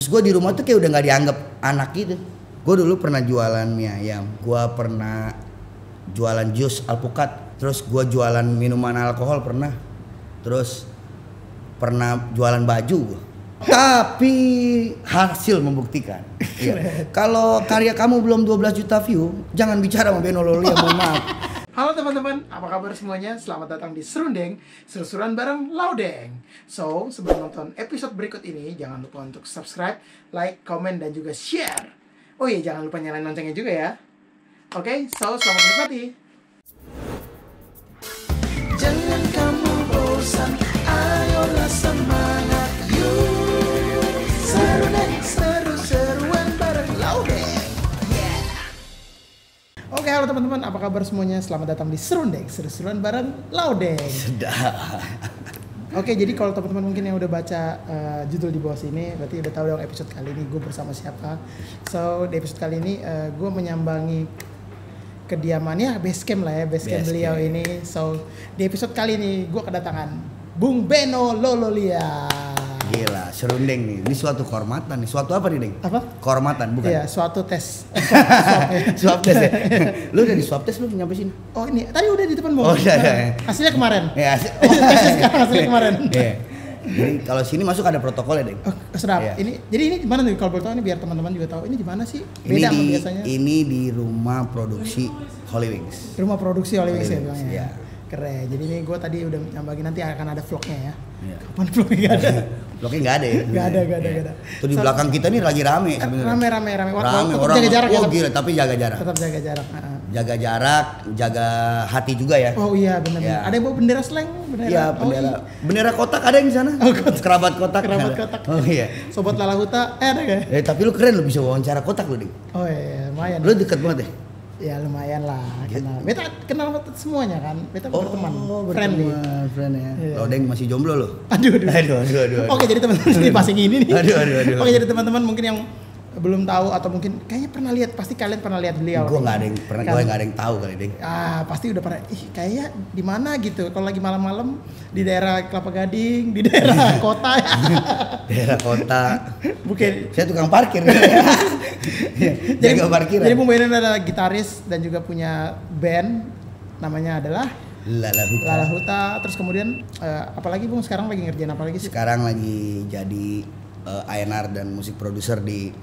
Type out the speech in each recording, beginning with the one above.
Terus gue di rumah tuh kayak udah nggak dianggap anak gitu. Gue dulu pernah jualan mie ayam, gue pernah jualan jus alpukat, terus gue jualan minuman alkohol pernah, terus pernah jualan baju gua. Tapi hasil membuktikan. Iya. Kalau karya kamu belum 12 juta view, jangan bicara sama Beno Lolia, mohon maaf. Halo teman-teman, apa kabar semuanya? Selamat datang di Serundeng, seru-seruan bareng Laudeng. So, sebelum nonton episode berikut ini, jangan lupa untuk subscribe, like, komen, dan juga share. Oh iya, jangan lupa nyalain loncengnya juga ya. Oke, so selamat menikmati. Jangan kamu bosan, ayolah semangat, yuk. Serundeng, seru-seruan bareng Laudeng. Oke, halo teman-teman, apa kabar semuanya? Selamat datang di Serundeng, seru-seruan bareng Laudeng. Sudah. Oke, jadi kalau teman-teman mungkin yang udah baca judul di bawah sini, berarti udah tahu dong episode kali ini gue bersama siapa. So, di episode kali ini gue menyambangi kediamannya, base camp lah ya, base camp beliau ini. So, di episode kali ini gue kedatangan Bung Beno Lolia. Gila, Serundeng nih. Ini suatu kehormatan nih. Suatu apa nih, Deng? Apa? Kehormatan, bukan? Iya, suatu tes. Swab tes ya? Lu udah di swab tes lu nyampe sini? Oh ini, tadi udah di depan Bung. Oh udah ya. Hasilnya kemarin. Ya, Hasilnya kemarin. Iya. Jadi kalau sini masuk ada protokolnya, Deng. Oh, sedap. Iya. Jadi ini di mana nih kalau boleh tahu, ini biar teman-teman juga tahu ini di mana sih? Beda sama biasanya. Ini di rumah produksi Holy Wings. Rumah produksi Holy Wings ya Holy Wings, bilangnya. iya. Keren. Jadi ini gue tadi udah nyambangin, nanti akan ada vlognya ya. Iya. Kapan vlognya nggak ada? Vlognya nggak ada ya? Nggak ada. Tuh di belakang kita nih lagi rame sebenarnya. Rame. Rame Tetap orang. jaga jarak ya. Oh gila, tapi jaga jarak. Tetap jaga jarak. Jaga jarak, jaga hati juga ya. Oh iya benar. Ya. Ada yang bawa bendera slang, bendera. Iya, bendera kotak ada yang di sana. Oh, kotak. Kerabat kotak. Kerabat ada. kotak. Oh iya. Sobat Lalahuta, ada nggak? Tapi lu keren, lu bisa wawancara kotak lu, Ding. Oh iya, lumayan. Lu deket banget ya? Ya lumayan lah, kenal. Beta kenal semuanya kan, beta berteman, friendly. Friend ya. Iya. Laudeng masih jomblo lo. Aduh. Oke, jadi teman-teman ini pas yang ini nih. Aduh. Oke, jadi teman-teman mungkin yang belum tahu atau mungkin kayaknya pernah lihat, pasti kalian pernah lihat beliau. Gue nggak ada yang pernah, gue nggak ada yang tahu kali, Ding. Pasti udah pernah. Kayaknya di mana gitu? Kalau lagi malam-malam di daerah Kelapa Gading, di daerah kota. Daerah kota. Bukan. Saya tukang parkir. Jaga parkiran. Jadi Bung Beno adalah gitaris dan juga punya band, namanya adalah Lalahuta. Terus kemudian apalagi Bung sekarang lagi ngerjain apa lagi sih? Sekarang lagi jadi A&R dan musik produser di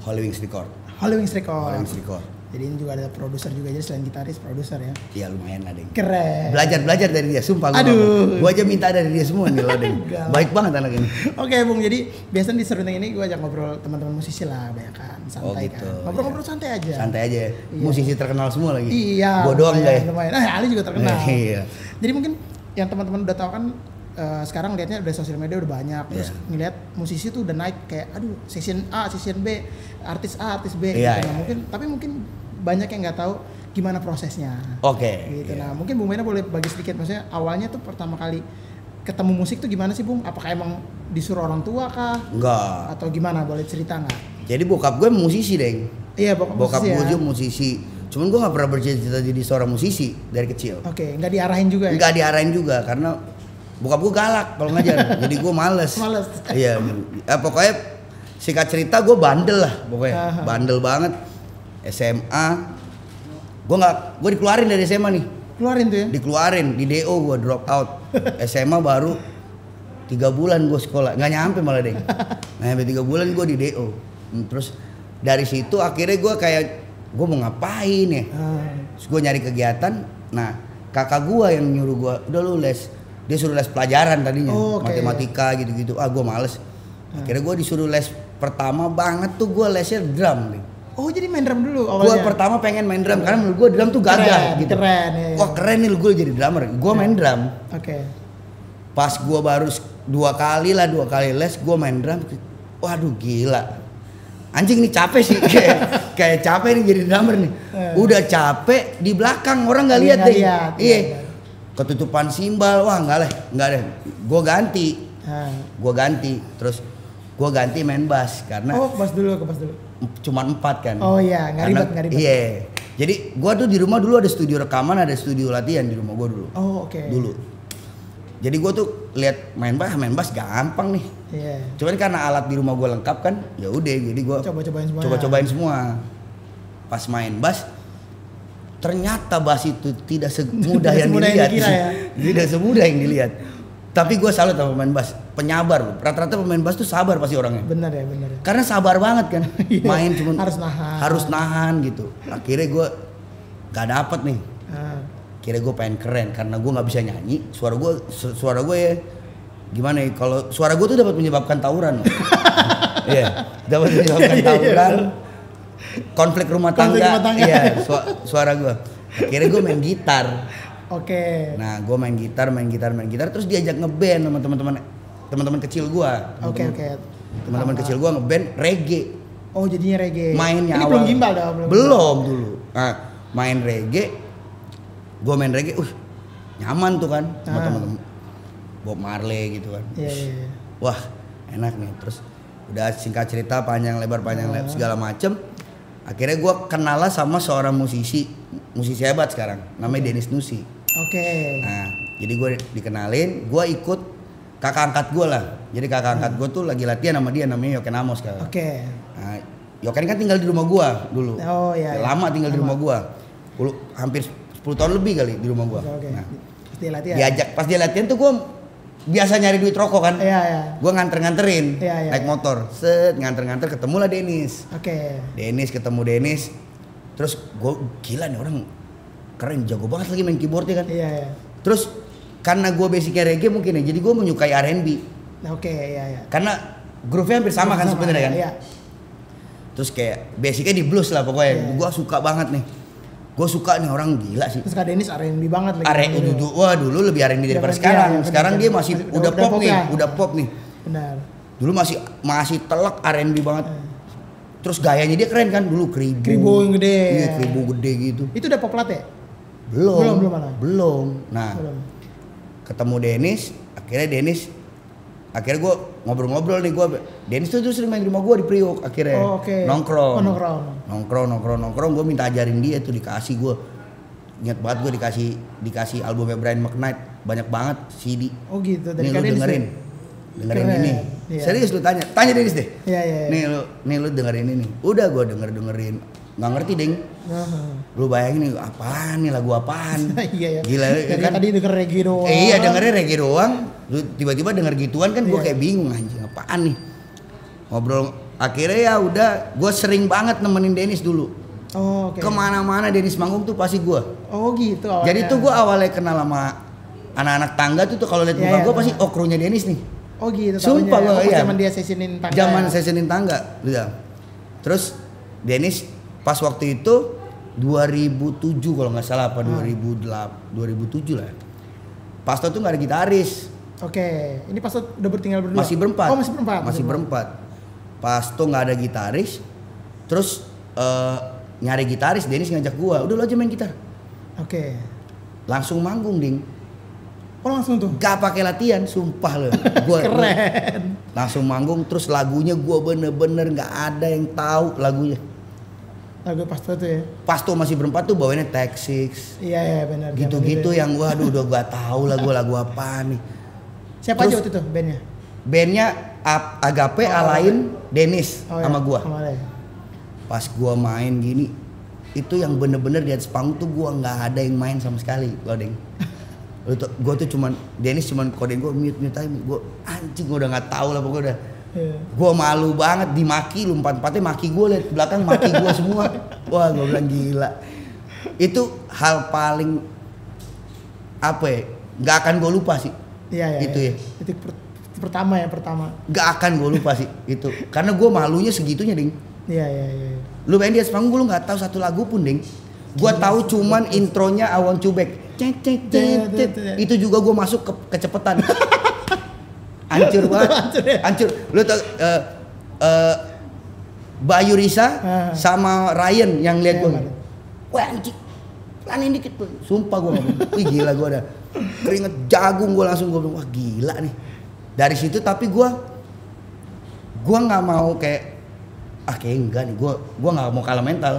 Holy Wings Record. Holy Wings Record. Holy Wings Record. Jadi ini juga ada produser juga, jadi selain gitaris produser ya. Iya lumayan ada. Keren. Belajar dari dia, sumpah. Aduh. Gue aja minta dari dia semua nih Laudeng. Baik banget anak ini. Oke Bung, jadi biasanya di Serundeng ini gue ajak ngobrol teman-teman musisi lah, banyak kan, santai gitu. kan. Ngobrol-ngobrol santai aja. Santai aja. Iya. Musisi terkenal semua lagi. Iya. Gue doang deh. Lumayan. Ali juga terkenal. Iya. Jadi mungkin yang teman-teman udah tahu kan, sekarang lihatnya udah sosial media udah banyak, terus ngelihat musisi tuh udah naik kayak aduh season A, season B, artis A, artis B gitu. Nah, mungkin banyak yang nggak tahu gimana prosesnya. Oke. Gitu. Nah, mungkin Bung Beno boleh bagi sedikit, maksudnya awalnya tuh pertama kali ketemu musik tuh gimana sih Bung? Apakah emang disuruh orang tua kah? Enggak. Atau gimana? Boleh cerita nggak? Jadi bokap gue musisi, Deng. Iya, bokap gue ya? juga musisi. Cuman gue nggak pernah bercita-cita jadi seorang musisi dari kecil. Oke, nggak diarahin juga ya? Nggak diarahin juga karena bokap gue galak kalau ngajar. Jadi gue males. Iya. Pokoknya singkat cerita gue bandel lah pokoknya. Bandel banget. SMA. Gue dikeluarin dari SMA nih. Keluarin tuh ya? Dikeluarin, di DO gue drop out. SMA baru 3 bulan gue sekolah. Nggak nyampe malah, Deng. Nggak nyampe 3 bulan gue di DO. Terus dari situ akhirnya gue kayak gue mau ngapain ya? Terus gue nyari kegiatan. Nah, kakak gue yang nyuruh gue, udah lu les. Dia suruh les pelajaran tadinya, matematika gitu-gitu. Gue males. Akhirnya gue disuruh les pertama banget tuh gue lesnya drum nih. Oh jadi main drum dulu awalnya? Gue pertama pengen main drum karena menurut gue drum tuh gagah gitu. Keren ya. Wah keren nih gue jadi drummer. Gue main drum. Oke. Pas gue baru 2 kali les gue main drum. Waduh gila. Anjing nih capek sih, kayak capek nih jadi drummer nih. Udah capek di belakang orang nggak lihat deh. Iya. Ketutupan simbal, wah nggak deh. Gue ganti, terus gue ganti main bass karena. Oh bass dulu. Cuman 4 kan. Oh iya, nggak ribet. Iya. Jadi gue tuh di rumah dulu ada studio rekaman, ada studio latihan di rumah gue dulu. Oh oke. Dulu. Jadi gue tuh lihat main bass gampang nih. Iya. Cuman karena alat di rumah gue lengkap kan, ya udah, jadi gue coba-cobain semua. Pas main bass, ternyata bass itu tidak semudah yang dilihat. Tidak semudah yang dilihat. Tapi gue salut sama pemain bass, penyabar. Rata-rata pemain bass tuh sabar pasti orangnya. Benar ya. Karena sabar banget kan, main cuman harus nahan gitu. Akhirnya gue gak dapet nih. Akhirnya gue pengen keren karena gue nggak bisa nyanyi. Suara gue ya gimana ya? Kalau suara gue tuh dapat menyebabkan tawuran. Iya, dapat menyebabkan tawuran. Konflik rumah tangga. Iya, suara gue. Akhirnya gue main gitar. Oke. Nah, gue main gitar, terus diajak ngeband sama teman-teman kecil gue. Oke. Teman-teman kecil gue ngeband reggae. Oh, jadinya reggae. Mainnya ini awal. belum gimbal dah, belum dulu. Nah, main reggae. Gue main reggae, nyaman tuh kan sama teman-teman. Bob Marley gitu kan. Iya. Wah, enak nih. Terus udah singkat cerita panjang lebar segala macem. Akhirnya gue kenal lah sama seorang musisi hebat sekarang, namanya Dennis Nusi. Oke. Nah, jadi gue dikenalin, gue ikut kakak angkat gue lah. Jadi kakak angkat gue tuh lagi latihan sama dia, namanya Yoken Amos sekarang. Oke. Nah, Yoken kan tinggal di rumah gue dulu. Oh iya. Lama tinggal di rumah gue. Hampir 10 tahun lebih kali di rumah gue. Oke. Nah, pas dia latihan tuh gue biasa nyari duit rokok kan. Iya. Gue nganterin Iya. naik motor. Nganter ketemulah Dennis. Oke. Ketemu Dennis. Terus gue gila nih orang keren, jago banget lagi main keyboardnya kan. Iya. Terus karena gue basicnya reggae mungkin ya, jadi gue menyukai R&B. Oke, iya. Karena groove-nya hampir sama kan sebenarnya kan. Iya. Terus kayak basicnya di blues lah pokoknya. Iya. Gue suka banget nih. Gue suka nih orang gila sih. Terus Kak Dennis R&B banget lagi. Dulu lebih R&B daripada sekarang. Sekarang dia masih udah pop nih, udah pop nih. Benar. Dulu masih telak R&B banget. Terus gayanya dia keren kan, dulu kribo yang gede. Iya, kribo gede gitu. Itu udah pop latte? Belum. Nah, ketemu Dennis, akhirnya gue ngobrol nih, Dennis tuh sering main di rumah gue di Priok akhirnya. Nongkrong. Gue minta ajarin dia tuh, dikasih gue. Ingat banget gue dikasih albumnya Brian McKnight, banyak banget CD. Oh gitu. Nih lu dengerin ini. Iya. Serius lu tanya Dennis deh. Iya. Nih lu dengerin ini. Udah gue dengerin. Nggak ngerti deng. Lu bayangin nih apaan nih, lagu apaan? Iya. Gila kan. Tadi denger reggae doang. Iya, dengerin reggae doang. Lu tiba-tiba denger gituan kan, gue kayak bingung anjing apaan nih. Ngobrol akhirnya ya udah, gue sering banget nemenin Dennis dulu. Oh, oke. Kemana-mana Dennis manggung tuh pasti gue. Oh gitu awalnya. Jadi tuh gue awalnya kenal sama anak-anak tangga tuh kalau lihat muka gue pasti krunya Dennis nih. Oh gitu. Sumpah gue Zaman dia sessionin tangga. Sessionin tangga, udah. Terus Dennis pas waktu itu 2007 kalau nggak salah apa 2007 lah. Pasto tuh nggak ada gitaris. Oke. Ini Pasto udah bertinggal berdua. Masih berempat. Oh masih berempat. Pasto nggak ada gitaris. Terus nyari gitaris, Dennis ngajak gua, udah lo aja main gitar. Oke. Langsung manggung ding. Oh langsung tuh? Gak pakai latihan, sumpah loh. Keren. Langsung manggung, terus lagunya gua bener-bener nggak ada yang tahu lagunya. Lagu Pasto tuh ya? Pasto masih berempat tuh bawainnya Tech Six. Iya benar. Gitu-gitu yang waduh udah gak tahu lagu apa nih. Siapa aja waktu itu bandnya? Bandnya Agape, Alain, Dennis sama gua. Pas gua main gini, itu yang bener-bener di atas panggung tuh gua nggak ada yang main sama sekali, Lodeng. Gue tuh Dennis cuman kodein gue mute aja, gue anjing gue udah nggak tahu lah pokoknya udah. Gue malu banget dimaki, lu empat-empatnya maki gue, liat belakang maki gue semua. Wah gue bilang gila. Itu hal paling apa ya? Gak akan gue lupa sih. Iya. Itu ya. Itu pertama. Gak akan gue lupa sih itu. Karena gue malunya segitunya ding. Iya. Lu main di atas panggung lu nggak tahu satu lagu pun ding. Gue tahu cuman intronya I Want You Back. Itu juga gue masuk kecepatan. Hancur banget. Hancur. Lu tau Bayu Risa sama Ryan yang lihat gue. Wah anjing. Pelanin dikit tuh. Sumpah gue ngomong. Wih gila gue ada keringet jagung, gue langsung gue bilang wah gila nih. Dari situ tapi gue nggak mau kayak kayak enggak nih, gue nggak mau kalah mental.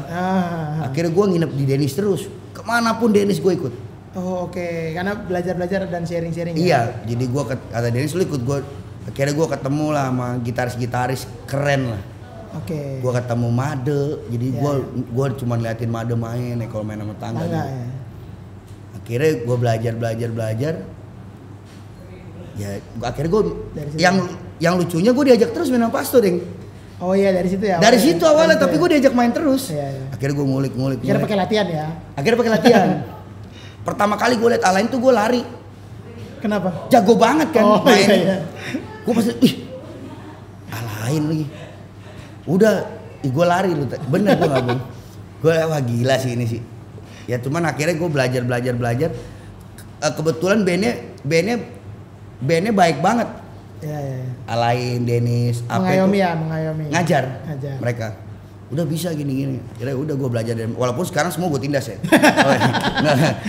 Akhirnya gue nginep di Dennis terus, kemanapun Dennis gue ikut. Oh oke. Karena belajar dan sharing. Iya, jadi gue kata Dennis lu ikut gue Akhirnya gue ketemu lah sama gitaris-gitaris keren lah. Oke. Gue ketemu Made, jadi gue cuma liatin Made main ya kalau main sama tangga. Ya. Akhirnya gue belajar. Ya akhirnya gue yang lucunya gue diajak terus main sama Pasto, Deng. Oh iya dari situ ya. Dari situ awalnya, tapi gue diajak main terus. Iya. Akhirnya gue ngulik. Akhirnya pakai latihan ya. Akhirnya pakai latihan. Pertama kali gue liat Alain tuh gue lari. Kenapa? Jago banget kan main. Iya. Gue pasti, Alain lagi. Udah, gue lari lu, bener gue nggak bohong. Gue wah gila sih ini sih. Ya cuman akhirnya gue belajar. Kebetulan bandnya baik banget. Iya. Alain, Dennis, mengayomi. Ngajar mereka. Udah bisa gini. Akhirnya udah gue belajar dari, walaupun sekarang semua gue tindas ya.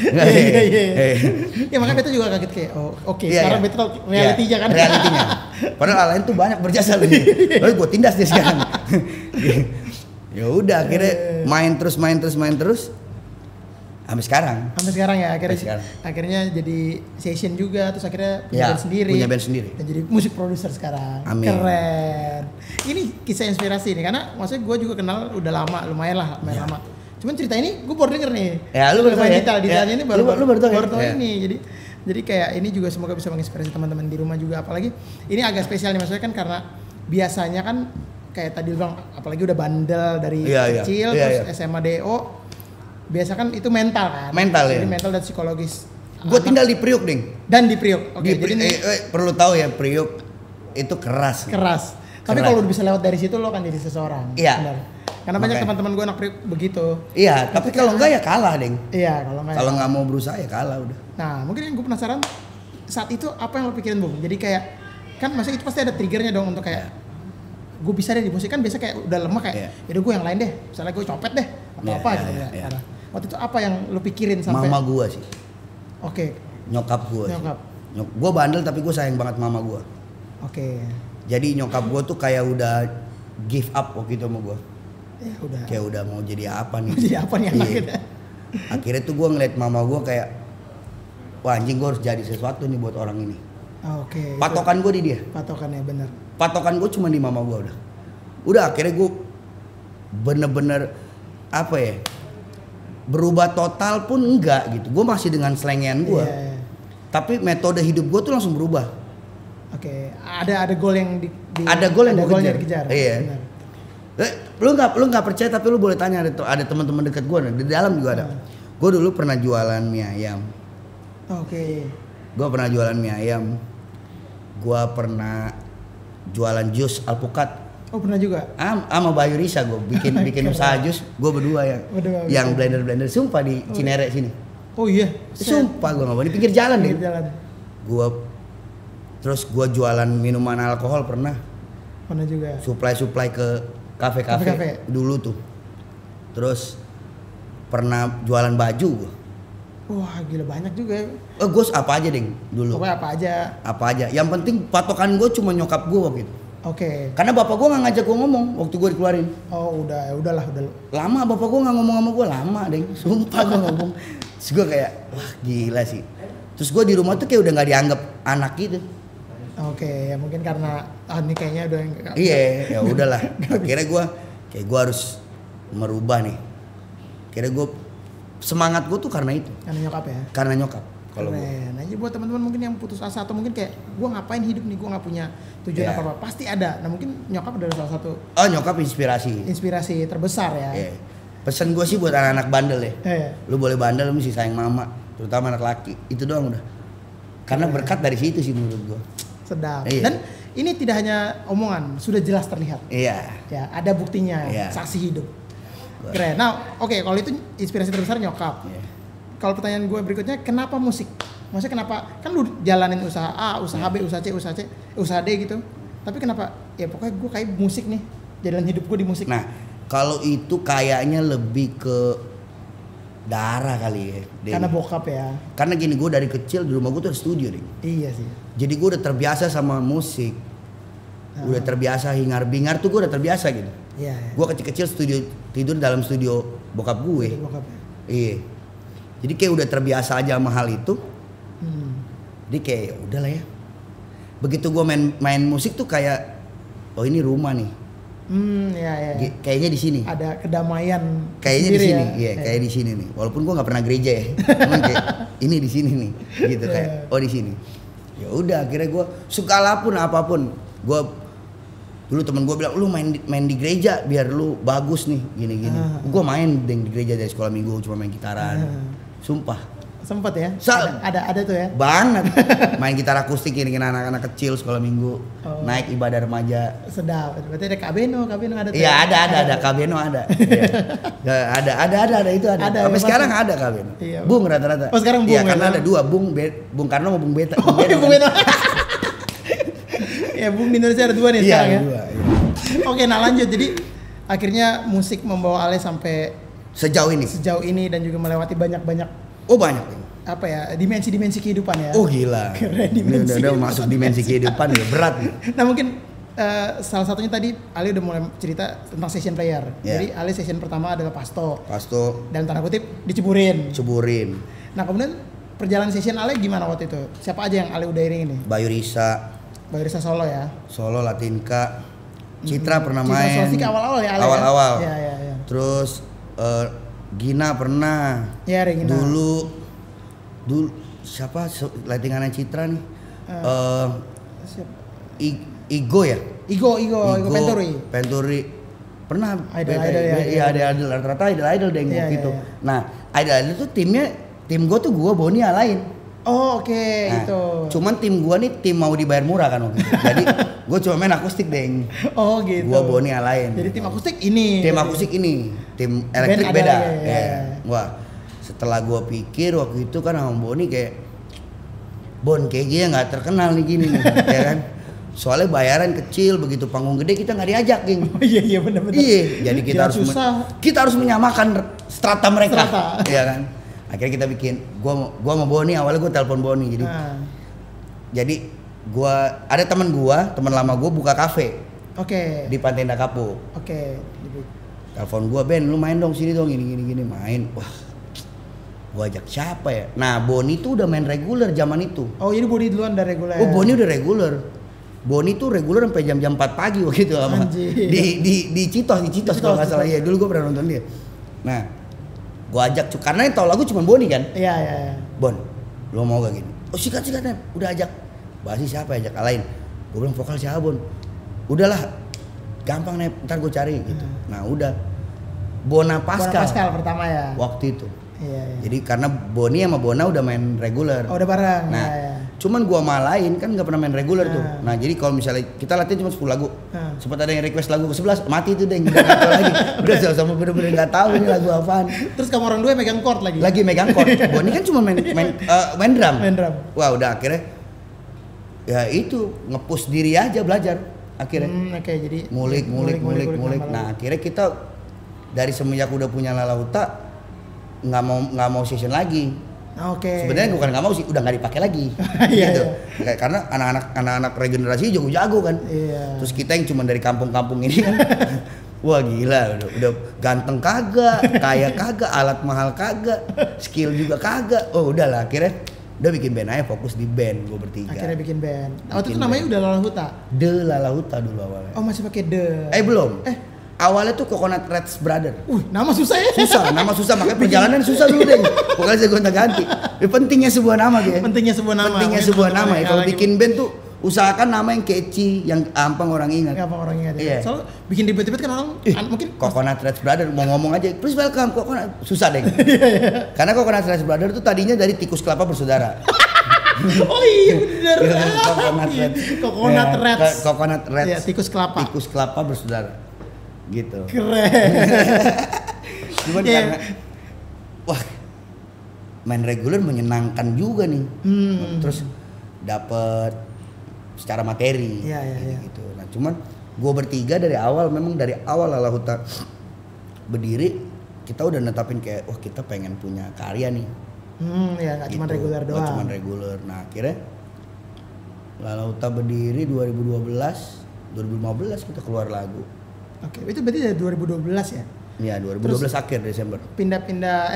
Iya. Ya makanya Beto juga kaget kayak oke, sekarang Beto realitinya kan. Realitinya. Padahal Alain tuh banyak berjasa loh. Tapi gue tindas dia sekarang. Ya udah akhirnya main terus. Sampai sekarang ya akhirnya jadi session juga, terus akhirnya punya band sendiri dan jadi musik produser sekarang. Amin. Keren. Ini kisah inspirasi nih karena maksudnya gue juga kenal udah lama, lumayan lama. Cuman cerita ini gue baru denger nih. Ya lu baru tahu ya? Detailnya ini baru tahu ya? ini. Jadi kayak ini juga semoga bisa menginspirasi teman-teman di rumah juga, apalagi ini agak spesial nih maksudnya kan karena biasanya kan kayak tadi bilang apalagi udah bandel dari kecil terus SMA DO. Biasa kan itu mental kan? Jadi mental dan psikologis. Gue tinggal di Priuk, Ding. Dan di Priuk. Oke, jadi perlu tahu ya, Priuk itu keras. Tapi kalau bisa lewat dari situ lo kan jadi seseorang. Iya. Benar. Karena banyak teman-teman gue anak Priuk begitu. Iya, tapi kalau enggak ya kalah, Ding. Iya, kalau nggak mau berusaha ya kalah udah. Nah, mungkin yang gue penasaran saat itu apa yang lo pikirin, Bung? Jadi kayak kan maksudnya itu pasti ada triggernya dong untuk kayak gue bisa deh di musik, kan biasa kayak udah lemah kayak yaudah gue yang lain deh. Misalnya gue copet deh atau apa gitu ya. Waktu itu apa yang lo pikirin sampai? Mama gua sih. Oke. Nyokap gua. Gua bandel tapi gua sayang banget mama gua. Oke. Jadi nyokap gua tuh kayak udah give up waktu itu sama gua. Ya udah. Kayak udah mau jadi apa nih? Jadi apa nih anaknya? Akhirnya tuh gua ngeliat mama gua kayak, wah anjing gua harus jadi sesuatu nih buat orang ini. Oke. Patokan gua di dia. Patokannya bener. Patokan gua cuma di mama gua udah. Udah akhirnya gua bener-bener apa ya? Berubah total pun enggak gitu. Gue masih dengan slengian gue. Tapi metode hidup gue tuh langsung berubah. Oke. Ada goal yang ada goal yang gue kejar. Iya. Lu nggak percaya tapi lu boleh tanya ada teman-teman dekat gue di dalam juga ada. Gue dulu pernah jualan mie ayam. Oke. Gue pernah jualan mie ayam. Gue pernah jualan jus alpukat. Oh pernah juga? Sama Bayu Risa gue bikin usaha jus, gue berdua yang blender sumpah di Cinere sini. Oh iya? Sumpah gue nggak mau di pinggir jalan deh. Terus gue jualan minuman alkohol pernah. Pernah juga. Supply ke kafe dulu tuh. Terus pernah jualan baju gue. Wah gila banyak juga ya. Gue apa aja deh dulu. Pokoknya apa aja. Yang penting patokan gue cuma nyokap gue waktu itu. Oke. Karena bapak gue nggak ngajak gue ngomong waktu gue dikeluarin. Oh udahlah. Lama bapak gue nggak ngomong sama gue lama deh. Sumpah gue ngomong. Terus gue kayak wah gila sih. Terus gue di rumah tuh kayak udah nggak dianggap anak gitu. Oke, ya mungkin karena ini kayaknya udah. Iya, ya udahlah. Akhirnya gue harus merubah nih. Akhirnya gue semangat gue tuh karena itu. Karena nyokap ya. Karena nyokap. Kalau nah, jadi buat teman-teman mungkin yang putus asa atau mungkin kayak gue ngapain hidup nih, gue nggak punya tujuan apa-apa, pasti ada. Nah mungkin nyokap adalah salah satu. Oh nyokap inspirasi terbesar ya. Yeah. Pesan gue sih buat anak-anak bandel ya. Lu boleh bandel, lu mesti sayang mama, terutama anak laki. Itu doang udah. Karena berkat dari situ sih menurut gue. Sedap. Dan ini tidak hanya omongan, sudah jelas terlihat. Iya. Ya ada buktinya, saksi hidup. Keren. Nah kalau itu inspirasi terbesar nyokap. Kalau pertanyaan gue berikutnya, kenapa musik? Maksudnya kenapa? Kan lu jalanin usaha A, usaha B, usaha C, usaha D gitu. Tapi kenapa? Ya pokoknya gue kayak musik nih. Jalan hidup gue di musik. Nah, kalau itu kayaknya lebih ke darah kali ya. Karena bokap ya. Karena gini, gue dari kecil di rumah gue tuh ada studio deh. Iya sih. Jadi gue udah terbiasa sama musik. Udah terbiasa hingar-bingar tuh gue udah terbiasa gitu. Iya. Gue kecil-kecil tidur dalam studio bokap gue. Iya. Jadi kayak udah terbiasa aja sama hal itu. Jadi kayak udahlah ya. begitu gue main musik tuh kayak oh ini rumah nih. Ya. Kayaknya di sini. Ada kedamaian. Kayaknya di sini, ya. iya, kayak di sini nih. Walaupun gue nggak pernah gereja ya, cuman kayak ini di sini nih, gitu kayak oh di sini. Ya udah, akhirnya gue sukalapun apapun, gue dulu temen gue bilang lu main di gereja biar lu bagus nih, gini. Gue main di gereja dari sekolah minggu cuma main gitaran, sumpah. Sempet ya? Ada tuh ya? Banget. Main gitar akustik iringin anak-anak kecil sekolah minggu. Naik ibadah remaja. Sedap. Berarti ada Kabeno ada tuh. Iya, ada Kabeno ada. Ya. Ada itu ada. Sampai sekarang ada Kabeno. Iya. Bung rata-rata. Oh, sekarang Bung. Iya, karena ada dua, Bung Karno sama Bung Beta. Bung Beta. Ya, Bung di Indonesia ada dua nih sekarang ya. Dua, iya. Oke, nah lanjut. Jadi akhirnya musik membawa Ale sampai sejauh ini dan juga melewati banyak. Oh banyak. Apa ya, dimensi kehidupan ya. Oh gila. Keren, udah masuk dimensi kehidupan ya, berat nih. Nah mungkin salah satunya tadi Ali udah mulai cerita tentang session player. Yeah. Jadi Ali session pertama adalah Pasto. Dan tanda kutip diceburin. Nah kemudian perjalanan session Ali gimana waktu itu? Siapa aja yang Ali udah iringin nih? Bayu Risa Solo ya. Solo, Latinka, Citra pernah main. Citra awal-awal ya Ali. Awal-awal. Ya. Terus Gina pernah. Ya, Regina. Dulu siapa lightingannya Citra nih? Igo ya? Igo Penturi. Pernah idol ya. Idol rata-rata idol deh gitu. Nah, idol itu tim gue tuh gue Boni lain. Oh oke, itu. Cuman tim gue nih tim mau dibayar murah kan waktu itu. Jadi gue cuma main akustik deng. Oh gitu. Gue Boni lain. Jadi tim akustik ini. Tim elektrik beda. Ya. Wah, setelah gue pikir waktu itu kan sama Boni kayak Bon kayak gini nggak terkenal nih gini nih, ya kan? Soalnya bayaran kecil, begitu panggung gede kita nggak diajak, geng. Oh iya benar-benar. Iya, jadi kita harus menyamakan strata mereka, ya kan? Akhirnya kita bikin, gua sama Boni awalnya gue telepon Boni, jadi gua ada teman lama gua buka kafe, di Pantai Indah Kapuk. Telepon gua, Ben, lu main dong sini dong, gini main, wah. Gua ajak siapa ya? Nah, Boni tuh udah main reguler zaman itu. Oh, jadi Boni duluan udah reguler. Oh, Boni udah reguler. Boni tuh reguler sampai jam 4 pagi waktu itu sama di Citos kalau nggak salah ya. Dulu gua pernah nonton dia. Nah, gua ajak karena yang tahu lagu cuma Boni kan. Iya. Bon, lo mau gak gini? Oh sikat udah ajak. Basi siapa ajak lain? Gua bilang vokal siapa Bon? Udahlah, gampang nih, ntar gua cari gitu. Nah udah, Bona Pascal pertama ya. Waktu itu. Iya. Jadi karena Boni sama Bona udah main reguler. Oh udah bareng. Nah, cuman gua sama lain kan nggak pernah main reguler tuh. Nah jadi kalau misalnya kita latihan cuma 10 lagu, sempat ada yang request lagu ke-11, mati itu deh, udah sama bener-bener nggak tahu ini lagu apaan. Terus kamu orang dua megang chord lagi? Lagi megang chord. Boni kan cuma main drum. Main drum. Wah udah akhirnya, ya itu nge-push diri aja belajar akhirnya. Jadi ngulik. Nah akhirnya kita dari semenjak udah punya Lalauta nggak mau session lagi. Sebenarnya bukan nggak mau sih, udah nggak dipakai lagi. Gitu. Karena anak-anak regenerasi jago-jago kan. Terus kita yang cuma dari kampung-kampung ini kan, wah gila, udah ganteng kagak, kaya kagak, alat mahal kagak, skill juga kagak. Oh udahlah akhirnya udah bikin band aja, fokus di band gue bertiga. Akhirnya bikin band. Waktu itu namanya udah Lalauta. Lalauta dulu awalnya. Oh masih pakai The. Belum. Awalnya tuh Coconut Reds Brother. Nama susah ya? Nama susah, makanya perjalanan susah dulu deh. Pokoknya saya gonta-ganti. Pentingnya sebuah nama dia. Pentingnya sebuah nama. Ya. Kalau bikin band tuh usahakan nama yang catchy, yang gampang orang ingat. Ya. Soalnya bikin ribet-ribet kan orang mungkin Coconut Reds Brother mau ngomong aja, please welcome Coconut, susah deh. Karena Coconut Reds Brother tuh tadinya dari tikus kelapa bersaudara. Oh iya benar. Coconut Reds. Ya, tikus kelapa bersaudara. Gitu. Keren. Cuman karena wah main reguler menyenangkan juga nih. Terus dapat secara materi gitu. Nah cuman gue bertiga dari awal Lalauta berdiri kita udah netapin kayak wah kita pengen punya karya nih. Nggak gitu. Cuma reguler doang. Nggak cuma reguler. Nah akhirnya Lalauta berdiri 2015 kita keluar lagu. Itu berarti dari 2012 ya? Iya, 2012 terus akhir Desember. Pindah-pindah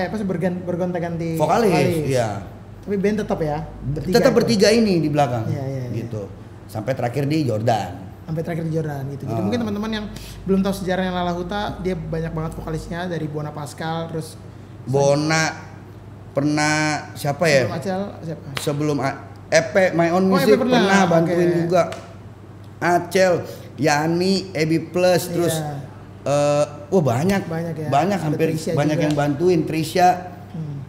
bergonta-ganti vokalis. Iya. Tapi band tetap ya? Tetap bertiga ini di belakang. Iya. Gitu. sampai terakhir di Jordan. Sampai terakhir di Jordan gitu. Jadi mungkin teman-teman yang belum tahu sejarahnya Lala Huta, dia banyak banget vokalisnya dari Bona Pascal, terus Bona pernah siapa ya? sebelum Acel siapa? Sebelum EP My Own Music pernah bantuin juga. Acel, Yani, Ebi Plus, terus banyak ya. Banyak hampir Trisha banyak juga yang bantuin, Trisha.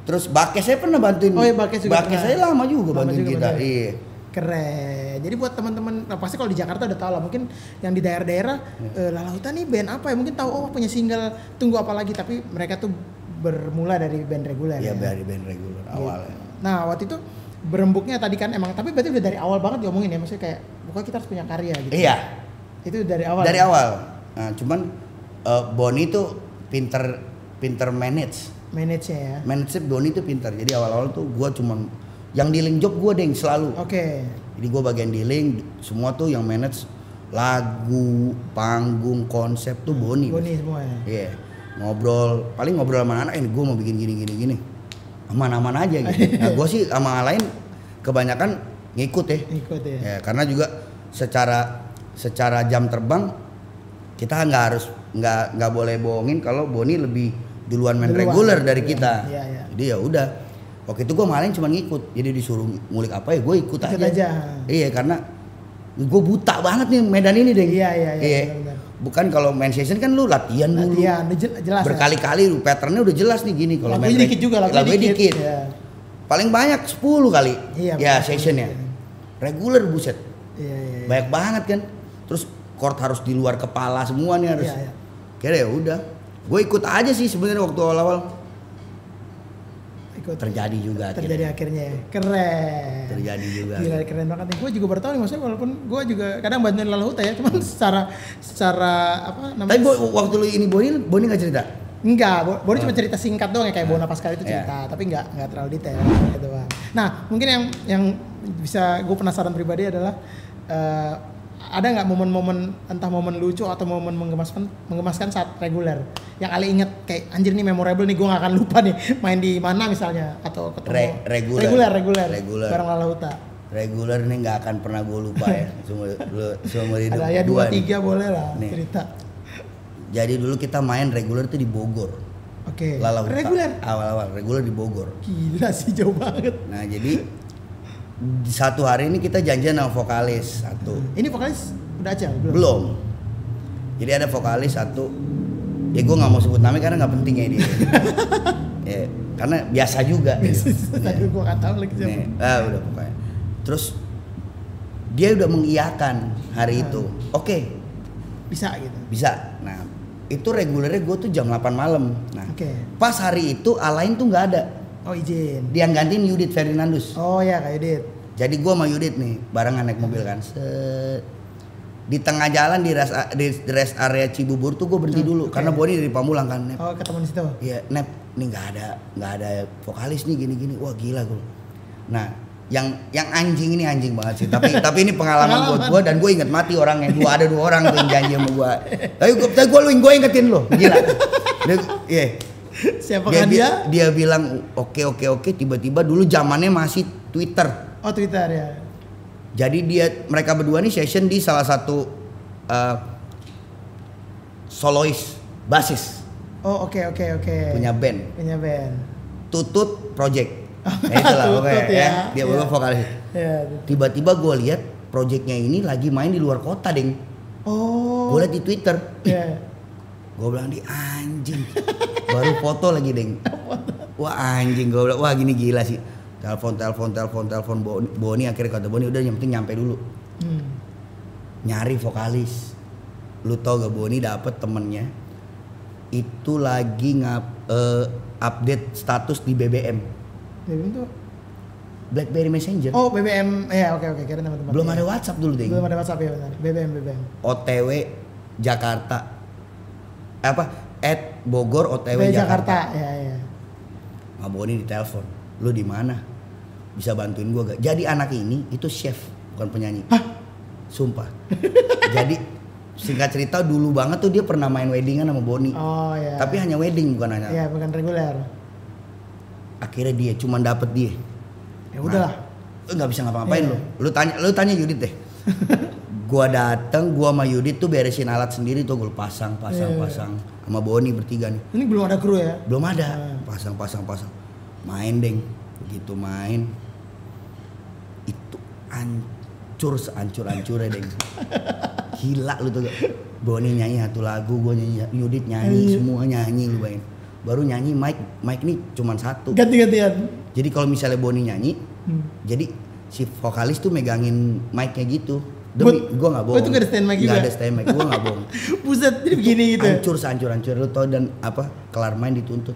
Terus Bakes saya pernah bantuin. Oh iya, Bakes juga Bakes pernah. saya lama juga bantuin juga kita. bener. Iya. Keren. Jadi buat teman-teman, pasti kalau di Jakarta udah tahu lah. Mungkin yang di daerah-daerah Lala Huta nih band apa ya? Mungkin tahu punya single Tunggu Apa Lagi, tapi mereka tuh bermula dari band reguler. Iya, ya. dari band reguler awalnya. Nah, waktu itu berembuknya tadi kan emang, tapi berarti udah dari awal banget diomongin ya, maksudnya kayak pokoknya kita harus punya karya gitu. Iya. Itu dari awal. Dari awal. Nah, cuman Boni tuh pinter manage ya. Manage Boni tuh pinter. Jadi awal-awal tuh gua cuman yang dealing job gua deng selalu. Oke. Jadi gue bagian dealing, semua tuh yang manage lagu, panggung, konsep tuh Boni. Boni semua ya. Iya. Paling ngobrol sama anak ini gue mau bikin gini. Aman-aman aja gitu. Nah, gue sih sama lain kebanyakan ngikut ya. Ikut ya. Ya, karena juga secara jam terbang kita nggak boleh bohongin kalau Boni lebih duluan main reguler dari kita. Iya. Jadi ya udah. Waktu itu gue malah cuma ngikut, jadi disuruh ngulik apa ya gue ikut aja. Iya, karena gue buta banget nih Medan ini deh. Iya. Benar. Bukan kalau main session kan lu latihan dulu. Jelas. Berkali-kali lu patternnya udah jelas nih gini. Kalau main dikit juga, lagunya dikit. Ya. Paling banyak 10 kali. Iya, sessionnya. Reguler buset. Iya. Banyak banget kan. Terus chord harus di luar kepala semua nih harus. Iya. Kira ya udah. Gue ikut aja sih sebenarnya waktu awal-awal. Terjadi juga akhirnya. Keren. Terjadi juga. Gila, keren banget nih. Gue juga baru tahu nih, maksudnya walaupun gue juga kadang bantuin Lala Huta ya, cuman secara apa namanya? Tapi waktu lu ini Boni nggak cerita? Enggak, Boni cuma cerita singkat doang ya, kayak Bona Pascal itu cerita, tapi nggak terlalu detail gitu Bang. Nah, mungkin yang bisa gue penasaran pribadi adalah ada nggak momen-momen, entah momen lucu atau momen menggemaskan saat reguler yang Ali inget kayak anjir nih memorable nih, gue nggak akan lupa nih main di mana misalnya atau ketemu reguler bareng Lala Huta. Reguler nih nggak akan pernah gue lupa ya seumur hidup. Ada ya 2-3 boleh lah nih. Cerita. Jadi dulu kita main reguler tuh di Bogor. Oke. Lala Huta. Reguler. Awal-awal reguler di Bogor. Gila sih, jauh banget. Nah jadi satu hari ini kita janjian sama vokalis satu. Ini vokalis udah aja belum? Jadi ada vokalis satu. Ya gue nggak mau sebut namanya karena nggak penting ya dia. Ya, karena biasa juga. Tadi gue nggak tahu lagi siapa. Udah pokoknya. Terus dia udah mengiyakan hari itu. Oke. Bisa gitu. Bisa. Nah itu regulernya gue tuh jam 8 malam. Nah pas hari itu Alain tuh nggak ada. Oh izin. Dia gantiin Yudit Ferdinandus. Oh ya Kak Yudit. Jadi gue sama Yudit nih barengan naik mobil kan. Di tengah jalan di rest area Cibubur tuh gue berhenti dulu karena Boni dari Pamulang kan. Nep. Oh ketemu di situ. Iya Nep, nih nggak ada vokalis nih gini. Wah gila gue. Nah yang anjing ini anjing banget sih. Tapi ini pengalaman buat gue dan gue inget mati orangnya. Ada dua orang tuh yang janji sama gue. Tapi gue ingetin lo. Gila. Iya. Siapa kan dia? Dia bilang oke. Tiba-tiba dulu zamannya masih Twitter. Oh Twitter ya. Jadi mereka berdua nih session di salah satu solois basis. Oh oke. Punya band. Tutut Project. Nah itulah pokoknya ya. Dia berdua vokalis. Ya. Tiba-tiba gue lihat projectnya ini lagi main di luar kota deng. Oh. Gue lihat di Twitter. Yeah. Gue bilang di anjing. Baru foto lagi deng. Wah anjing, gue bilang wah gini gila sih. Telepon Boni akhirnya kata Boni udah yang penting nyampe dulu. Nyari vokalis. Lu tau gak Boni dapet temennya itu lagi update status di BBM. BBM tuh BlackBerry Messenger. Oh BBM ya oke kira teman-teman. Belum ada WhatsApp dulu deh. Belum ada WhatsApp ya benar. BBM. OTW Jakarta. Bogor OTW Jakarta. Ya. Sama Boni ditelepon. Lu di mana? Bisa bantuin gua gak? Jadi anak ini itu chef, bukan penyanyi. Hah? Sumpah. Jadi singkat cerita dulu banget tuh dia pernah main weddingan sama Boni. Oh iya. Tapi hanya wedding bukan hanya. Iya, bukan reguler. Akhirnya dia cuman dapet dia. Ya udahlah. Lu nggak bisa ngapa-ngapain lu. Lu tanya Yudit deh. Gua dateng, gua sama Yudit tuh beresin alat sendiri tuh, gua pasang sama Boni bertiga nih. Ini belum ada kru ya? Belum ada. Pasang. Main deng. Begitu main itu hancur sehancur-hancurnya deng. Gila lu tuh. Boni nyanyi satu lagu, gua nyanyi, Yudit nyanyi, semua nyanyi lu bayangin. Baru nyanyi mic nih cuman satu. Ganti-gantian. Jadi kalau misalnya Boni nyanyi, jadi si vokalis tuh megangin mic-nya gitu. Demi gue nggak bohong. Oh itu gak ada stand mic juga? Gak ada stand mic, gue nggak bohong. Buset, jadi begini gitu. Hancur lu tau, dan apa, kelar main dituntut.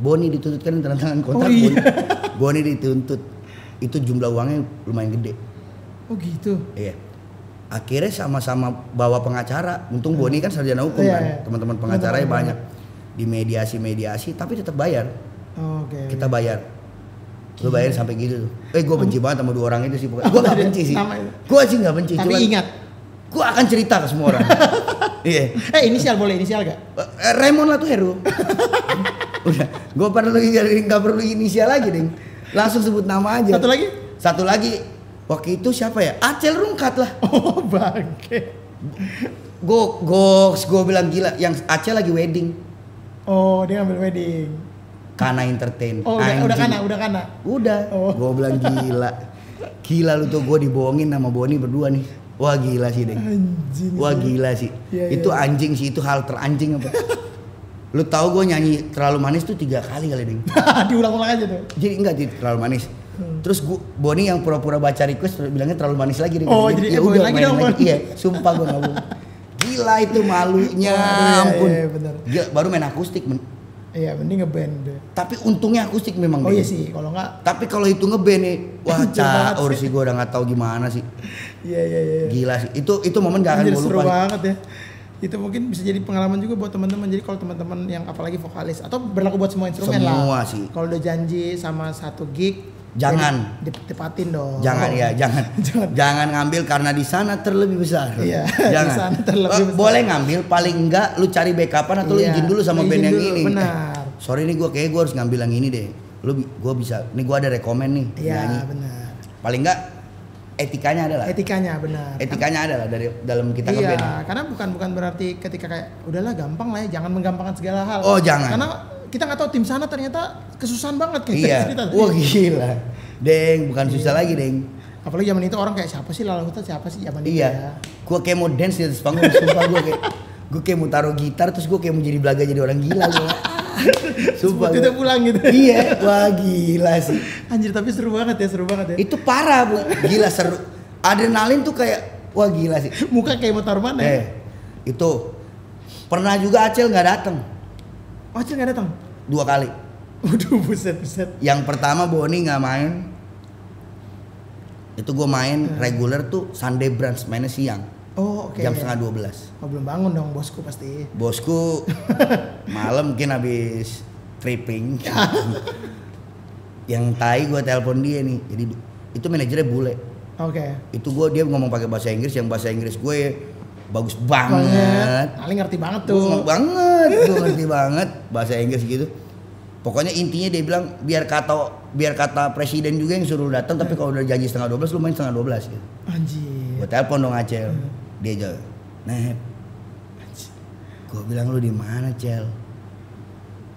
Boni dituntut kan tanda tangan kontrak. Oh, iya. Boni dituntut. Itu jumlah uangnya lumayan gede. Oh gitu. Iya. Akhirnya sama-sama bawa pengacara. Untung Boni kan sarjana hukum kan. Iya. Teman-teman pengacaranya banyak. Di mediasi tapi tetap bayar. Oh, oke. Kita bayar. Gue bayar sampai gitu tuh. Gue benci banget sama 2 orang itu sih. Gue gak benci sih. Gue sih gak benci. Tapi cuman ingat. Gue akan cerita ke semua orang. Iya. Inisial boleh, inisial gak? Raymond lah tuh Heru. Udah. Gue gak perlu inisial lagi ding. Langsung sebut nama aja. Satu lagi. Waktu itu siapa ya? Acel Rungkat lah. Oh bangke. Gue bilang gila. Yang Acel lagi wedding. Oh dia ngambil wedding. Kana Entertain. Oh udah kana. Udah. Oh. Gue bilang gila lu tuh, gue dibohongin sama Boni berdua nih. Wah gila sih deng. Anjing. Wah gila sih. Ya, itu anjing sih, itu hal teranjing apa. Lu tahu gue nyanyi Terlalu Manis tuh 3 kali deng. Diulang-ulang aja tuh. Jadi enggak Terlalu Manis. Terus Boni yang pura-pura baca request bilangnya Terlalu Manis lagi deh. Oh jadi ya udah main lagi. Iya, sumpah gue nggak bohong. Gila itu malunya, ampun. Iya, bener. Gila, baru main akustik. Iya, mending ngeband deh. Tapi untungnya akustik memang. Oh iya sih, kalau enggak. Tapi kalau itu ngeband nih, wah caur sih, gue udah nggak tahu gimana sih. Iya. Gila sih, itu momen gak akan gue lupa. Seru banget ya. Itu mungkin bisa jadi pengalaman juga buat teman-teman. Jadi kalau teman-teman yang apalagi vokalis atau berlaku buat semua instrumen lah. Semua sih. Kalau udah janji sama satu gig, jangan ditepatin dong. Jangan ngambil karena di sana terlebih besar. Iya. Jangan. Di sana terlebih besar. Boleh ngambil, paling enggak lu cari backupan atau lu izin dulu sama band yang ini. Benar. Sorry nih gue harus ngambil yang ini deh. Gue bisa. Nih gue ada rekomen nih. Iya benar. Paling enggak etikanya adalah. Benar. Etikanya adalah dari dalam kita ngeband. Iya, karena bukan berarti ketika kayak udahlah gampang lah ya, jangan menggampangkan segala hal. Oh jangan. Karena kita nggak tahu tim sana ternyata kesusahan banget kayak iya. cerita. Wah gila. Deng, bukan susah lagi deng. Apalagi zaman itu orang kayak siapa sih Lala Huta, siapa sih zaman itu iya. ya. Gue kayak mau dance di atas panggung, sumpah gue kayak mau taruh gitar terus gue kayak mau jadi belaga jadi orang gila gue. Sumpah. Itu pulang gitu. Iya, wah gila sih. Anjir tapi seru banget ya. Itu parah bu, gila seru. Adrenalin tuh kayak wah gila sih. Muka kayak mau taruh mana? Itu pernah juga Acel nggak datang. Oh, Acel nggak datang? 2 kali. Waduh buset. Yang pertama Boni nggak main. Itu gue main reguler tuh Sunday brunch, mainnya siang. Oh oke. Jam 11:30. Oh belum bangun dong bosku pasti. Bosku malam mungkin habis tripping. Yang tai gue telepon dia nih. Jadi itu manajernya bule. Oke. Itu dia ngomong pakai bahasa Inggris, yang bahasa Inggris gue bagus banget. Ali ngerti banget tuh. Gue ngerti banget bahasa Inggris gitu. Pokoknya intinya dia bilang biar kata presiden juga yang suruh datang, tapi kalau udah janji 11:30 lu main 11:30 gitu. Anjir. Gue telepon dong Acel. Dia jawab, "Nep." Gue bilang lu di mana, Cel?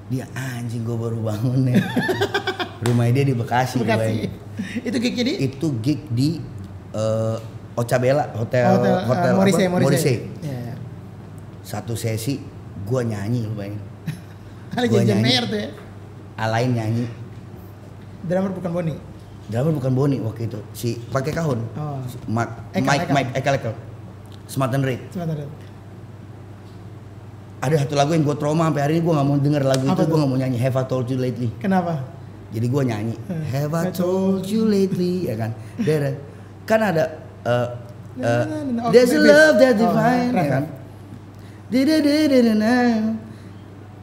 Dia anjing gue baru bangun nih. Rumahnya dia di Bekasi. Itu gig di? Itu gig di Ocabella, hotel Morise. Yeah. Satu sesi gue nyanyi lu bayangin. Gue nyanyi. Tuh ya. Alain nyanyi. Drummer bukan Boni. Drummer bukan Boni waktu itu. Si pakai kahun. Oh. Mike Ekel. Smart and Red. Ada satu lagu yang gue trauma sampai hari ini gue nggak mau denger lagu itu, gue nggak mau nyanyi. Have I Told You Lately. Kenapa? Jadi gue nyanyi Have I Told You Lately, ya kan. Kan ada There's a love that divine, ya kan.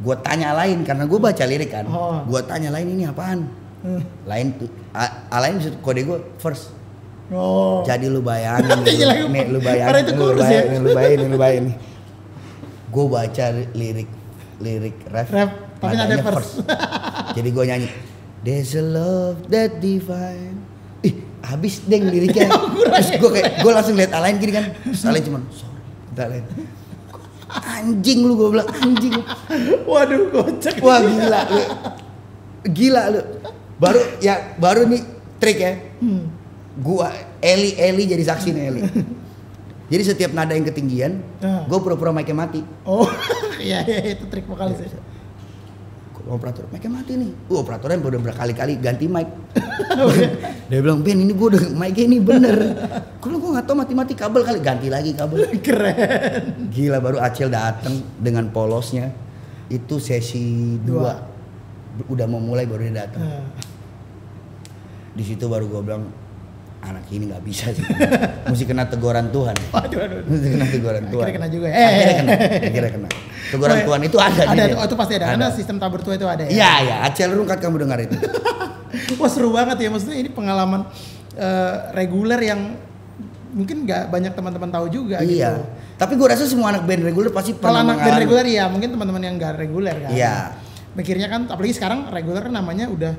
Gue tanya lain karena gue baca lirik kan. Gue tanya lain ini apaan? Lain tuh Alain kode gue first. Oh. Jadi lu bayangin nih, lu bayangin nih. Gue baca lirik rap tapi ada first. Jadi gue nyanyi There's a love that divine. habis deng liriknya. Terus gue langsung lihat Alain gini kan. Terus Alain cuman sorry. Alain. Anjing lu, gue bilang anjing. Waduh, kocak. Wah gila lu. Gila lu. Baru nih trik ya. Gua Eli jadi saksi nih Eli. Jadi setiap nada yang ketinggian, gue pura-pura mic-nya mati. Oh, iya itu trik vokalis ya. Operator, mic-nya mati nih. Operatornya udah berkali-kali ganti mic. Dia bilang, Ben ini gue udah mic-nya ini bener. Kalau gue nggak tahu mati kabel kali, ganti lagi kabel. Keren. Gila, baru Acil datang dengan polosnya. Itu sesi 2. Udah mau mulai baru dia datang. Di situ baru gue bilang, anak ini nggak bisa sih. Mesti kena teguran Tuhan. Waduh. Mesti kena teguran Tuhan. Akhirnya kena juga. Akhirnya kena. Teguran Tuhan itu ada. Itu pasti ada. Karena sistem tabur tua itu ada ya. Iya. Acel Rungkat kamu dengar itu. Wah seru banget ya. Maksudnya ini pengalaman reguler yang mungkin nggak banyak teman-teman tahu juga. Iya. Gitu. Tapi gue rasa semua anak band reguler pasti kalau pernah anak band reguler ya mungkin teman-teman yang nggak reguler kan. Iya. Mikirnya kan apalagi sekarang reguler kan namanya udah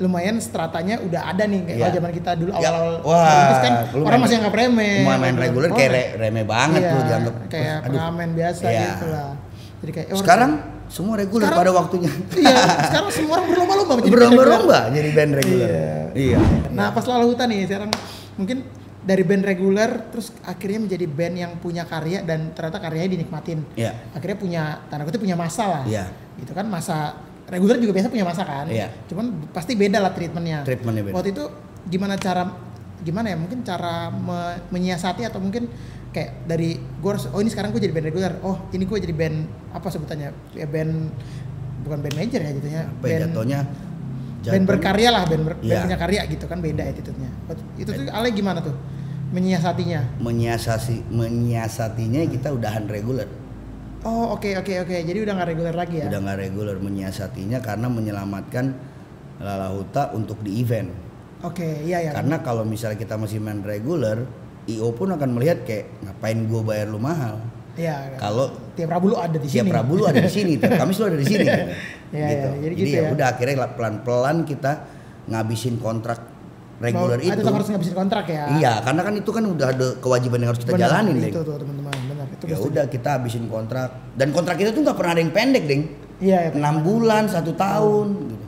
lumayan stratanya udah ada nih kayak kalau zaman kita dulu awal-awal kan orang masih anggap remeh. Main reguler kayak remeh banget tuh dianggap kayak pengamen biasa gitu lah. Jadi kayak sekarang semua reguler pada waktunya. Iya, sekarang semua orang berlomba-lomba jadi band reguler. Iya. Nah, pas Lalu Hutan nih sekarang mungkin dari band reguler terus akhirnya menjadi band yang punya karya dan ternyata karyanya dinikmatin. Iya. Akhirnya punya tanda kutip punya masa lah. Iya. Gitu kan masa reguler juga biasa punya masa kan. Iya. Cuman pasti beda lah treatmentnya. Treatmentnya beda. Waktu itu gimana ya mungkin cara menyiasati atau mungkin kayak dari gue harus ini sekarang gue jadi band reguler, ini gue jadi band apa sebutannya ya band bukan band major ya jatuhnya band berkarya lah band punya karya gitu kan beda attitude-nya. Itu tuh Ale gimana tuh menyiasatinya? Menyiasatinya kita udahan reguler. Oh oke. Jadi udah nggak reguler lagi ya? Udah nggak reguler, menyiasatinya karena menyelamatkan Lalahuta untuk di event. Oke, iya. Karena kalau misalnya kita masih main reguler, IO pun akan melihat kayak ngapain gue bayar lu mahal. Iya. Kalau tiap Rabu lu ada di sini. Tiap Rabu lu ada di sini, tiap Kamis lu ada di sini. Iya, gitu. Jadi ya udah akhirnya pelan-pelan kita ngabisin kontrak reguler itu. Tetap harus ngabisin kontrak ya. Iya, karena kan itu kan udah ada kewajiban yang harus kita jalanin, Deng. Itu tuh teman-teman, benar. Itu ya udah kita habisin kontrak dan kontrak itu tuh nggak pernah ada yang pendek, Deng. Iya. 6 bulan, 1 tahun gitu.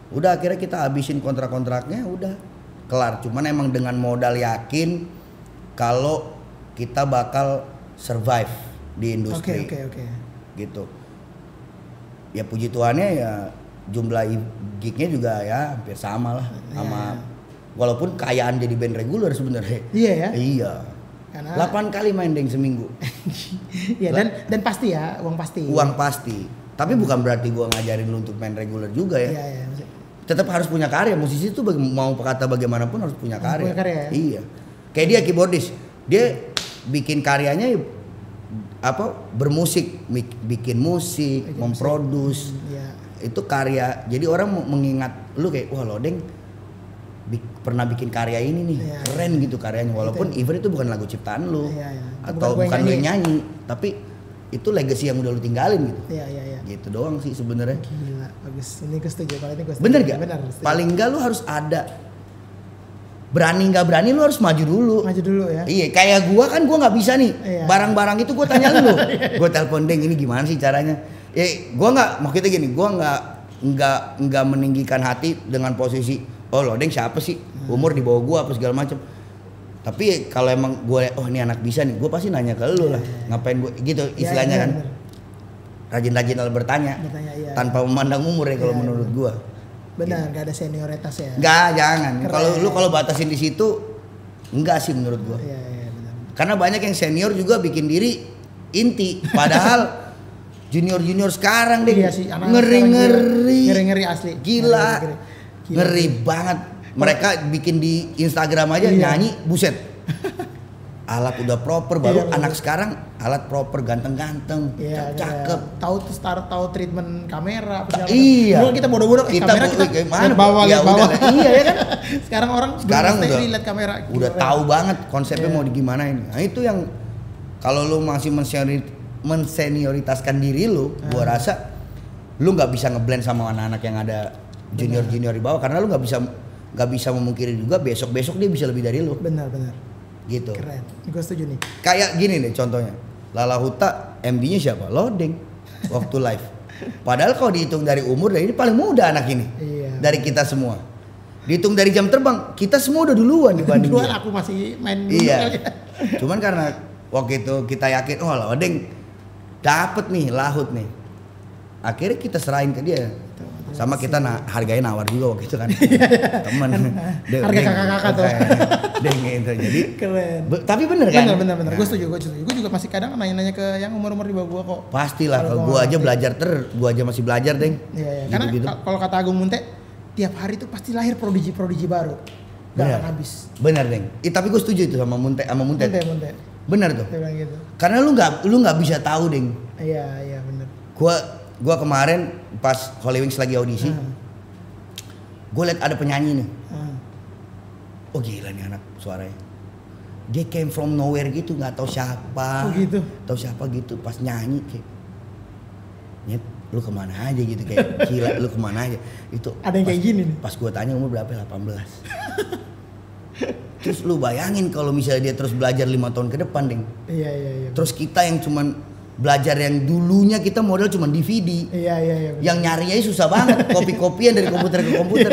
Udah akhirnya kita habisin kontrak-kontraknya udah kelar. Cuman emang dengan modal yakin kalau kita bakal survive di industri. Oke. Gitu. Ya puji Tuhannya ya jumlah gignya juga ya hampir sama lah sama walaupun kayaan jadi band reguler sebenarnya. Iya ya. Iya. Karena 8 kali main Deng seminggu. Iya dan pasti ya uang pasti. Uang pasti. Tapi bukan berarti gua ngajarin lu untuk main reguler juga ya. Iya. Tetap harus punya karya. Musisi itu mau kata bagaimanapun harus punya karya. Ya? Iya. Kayak dia keyboardis. Dia bikin karyanya bermusik, bikin musik, memproduce. Iya. Itu karya. Jadi orang mengingat lu kayak wah Lodeng pernah bikin karya ini nih. Iya, keren gitu karyanya. Walaupun even itu bukan lagu ciptaan lu. Iya. Atau bukan lu yang nyanyi, tapi itu legacy yang udah lu tinggalin gitu. Iya. Gitu doang sih sebenarnya. Gila, bagus. Ini gue setuju. Bener gak? Bener. Paling enggak lu harus ada. Berani nggak berani lu harus maju dulu ya. Iya, kayak gua nggak bisa nih. Iya. Barang-barang itu gua tanya lu. Gua telepon Deng ini gimana sih caranya? Gua nggak maksudnya gini, gua nggak meninggikan hati dengan posisi Lodeng siapa sih? Umur di bawah gua apa segala macam. Tapi kalau emang gue ini anak bisa nih, gue pasti nanya ke lu lah. Ngapain gue gitu istilahnya kan. Rajin-rajin bertanya. Tanpa memandang umur ya kalau menurut gua. Benar, gak ada senioritas ya. Enggak, jangan. Kalau batasin di situ enggak sih menurut gua. Iya, benar. Karena banyak yang senior juga bikin diri inti, padahal junior sekarang deh. Iya sih, ngeri asli. Gila. Ngeri banget. Mereka bikin di Instagram aja nyanyi, buset. Alat udah proper, baru anak sekarang alat proper, ganteng-ganteng, cakep. Tahu treatment kamera. Iya. Dulu kita bodoh-bodoh kamera kita mana bawah. Iya ya kan. Sekarang udah lihat kamera. Udah tahu banget konsepnya mau digimanain. Nah itu yang kalau lu masih mensenioritaskan diri lu, gua rasa lu nggak bisa ngeblend sama anak-anak yang ada junior di bawah karena lu nggak bisa nggak bisa memungkiri juga besok dia bisa lebih dari lu. Benar. Gitu. Keren. Gue setuju nih. Kayak gini nih contohnya. Lala Huta MD-nya siapa? Lodeng. Waktu live. Padahal kalau dihitung dari umur, ini paling muda anak ini. Iya. Dari kita semua. Dihitung dari jam terbang, kita semua udah duluan dibanding dia. Aku masih main dulu. Iya. Cuman karena waktu itu kita yakin, oh Lodeng dapet nih, lahut nih. Akhirnya kita serahin ke dia. Sama kita harganya nawar juga waktu itu kan. Temen. Harga kakak-kakak tuh. Deng gitu. Jadi keren. Tapi bener kan? Bener. Gue setuju. Gue juga masih kadang nanya-nanya ke yang umur-umur di bawah gue kok. Pastilah, kalau gue aja belajar gue aja masih belajar, Deng. Iya. Karena kalau kata Agung Munte, tiap hari itu pasti lahir prodi-prodi baru. Gak akan habis. Bener, Deng. Tapi gue setuju itu sama Munte. Munte. Bener tuh. Dia bilang gitu. Karena lu nggak bisa tahu, Deng. Iya bener. Gua kemarin pas Holy Wings lagi audisi, gue liat ada penyanyi nih. Oh gila nih anak suaranya. Dia came from nowhere gitu, nggak tahu siapa. Oh gitu. Tahu siapa gitu, pas nyanyi kayak, Nyet, lu kemana aja gitu kayak gila, lu kemana aja. Itu. Ada yang kayak gini nih. Pas gue tanya umur berapa? 18. Terus lu bayangin kalau misalnya dia terus belajar 5 tahun ke depan, Deng. Iya. Terus kita yang cuman belajar yang dulunya kita modal cuma DVD. Iya. Yang nyarinya susah banget, kopi-kopian dari komputer ke komputer.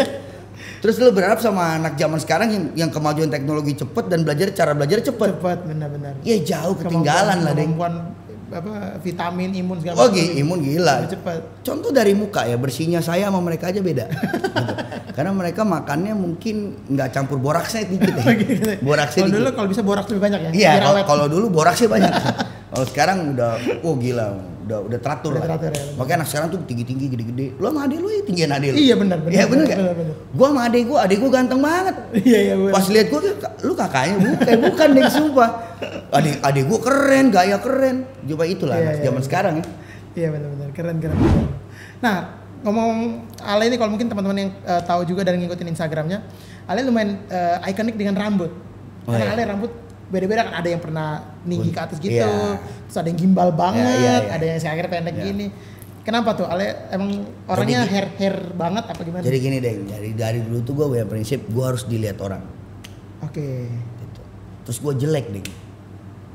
Terus lu berharap sama anak zaman sekarang yang kemajuan teknologi cepet dan cara belajar cepet. Benar. Ya jauh ketinggalan lah, Deng. Vitamin, imun segala macam. Imun gila. Cepet. Contoh dari muka ya, bersihnya saya sama mereka aja beda. Gitu. Karena mereka makannya mungkin nggak campur boraksnya dikit ya. Boraksnya kalau dulu kalau bisa boraks lebih banyak ya. Iya, kalau dulu boraksnya banyak. Kalau sekarang udah, gila, udah teratur lah. Ya, makanya anak sekarang tuh tinggi-tinggi, gede-gede. Lu sama adek lu ya tinggian adek lu. Iya benar. Iya benar kan? Gua sama adek gua ganteng banget. Iya. Pas lihat gua, lu kakaknya bukan Deng, sumpah. Adek gua keren, gaya keren. Coba itulah zaman sekarang ya. Iya benar, keren. Nah, ngomong Ale ini kalau mungkin teman-teman yang tahu juga dan ngikutin Instagramnya, Ale lumayan ikonik dengan rambut. Karena Ale rambut beda-beda kan, ada yang pernah tinggi ke atas gitu, terus ada yang gimbal banget, ada yang akhirnya pendek gini. Kenapa tuh? Ale emang orangnya hair banget apa gimana? Jadi gini, Deng, dari dulu tuh gue punya prinsip gue harus dilihat orang. Oke. Gitu. Terus gue jelek, Deng.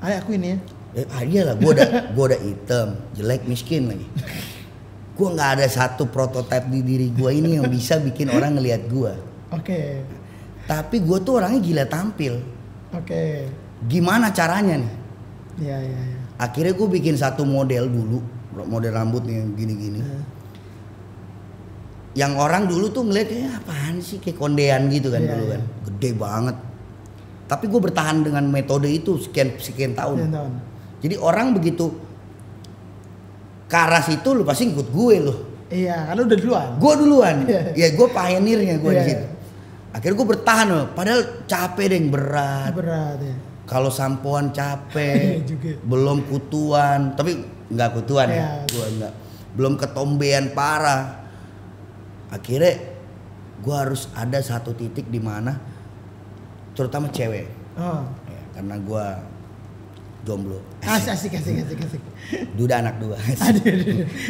Ale aku ini ya. Iyalah, gue udah hitam, jelek, miskin lagi. Gue nggak ada satu prototipe di diri gue ini yang bisa bikin orang ngelihat gue. Oke. Tapi gue tuh orangnya gila tampil. Oke. Gimana caranya nih? Iya. Akhirnya gue bikin satu model dulu, model rambut nih yang gini-gini. Yang orang dulu tuh ngeliatnya apaan sih, kayak kondean gitu kan dulu kan, gede banget. Tapi gue bertahan dengan metode itu sekian tahun. Jadi orang begitu karas itu lu pasti ikut gue loh. Iya, karena udah duluan. Gue duluan. Ya gue pioneernya gue di situ. Akhirnya gue bertahan loh, padahal capek Deng, berat ya. Kalau sampoan capek, belum kutuan, tapi nggak kutuan ya, gue nggak, belum ketombean parah. Akhirnya gue harus ada satu titik di mana, terutama cewek, ya, karena gue jomblo. Asik. Duda anak dua.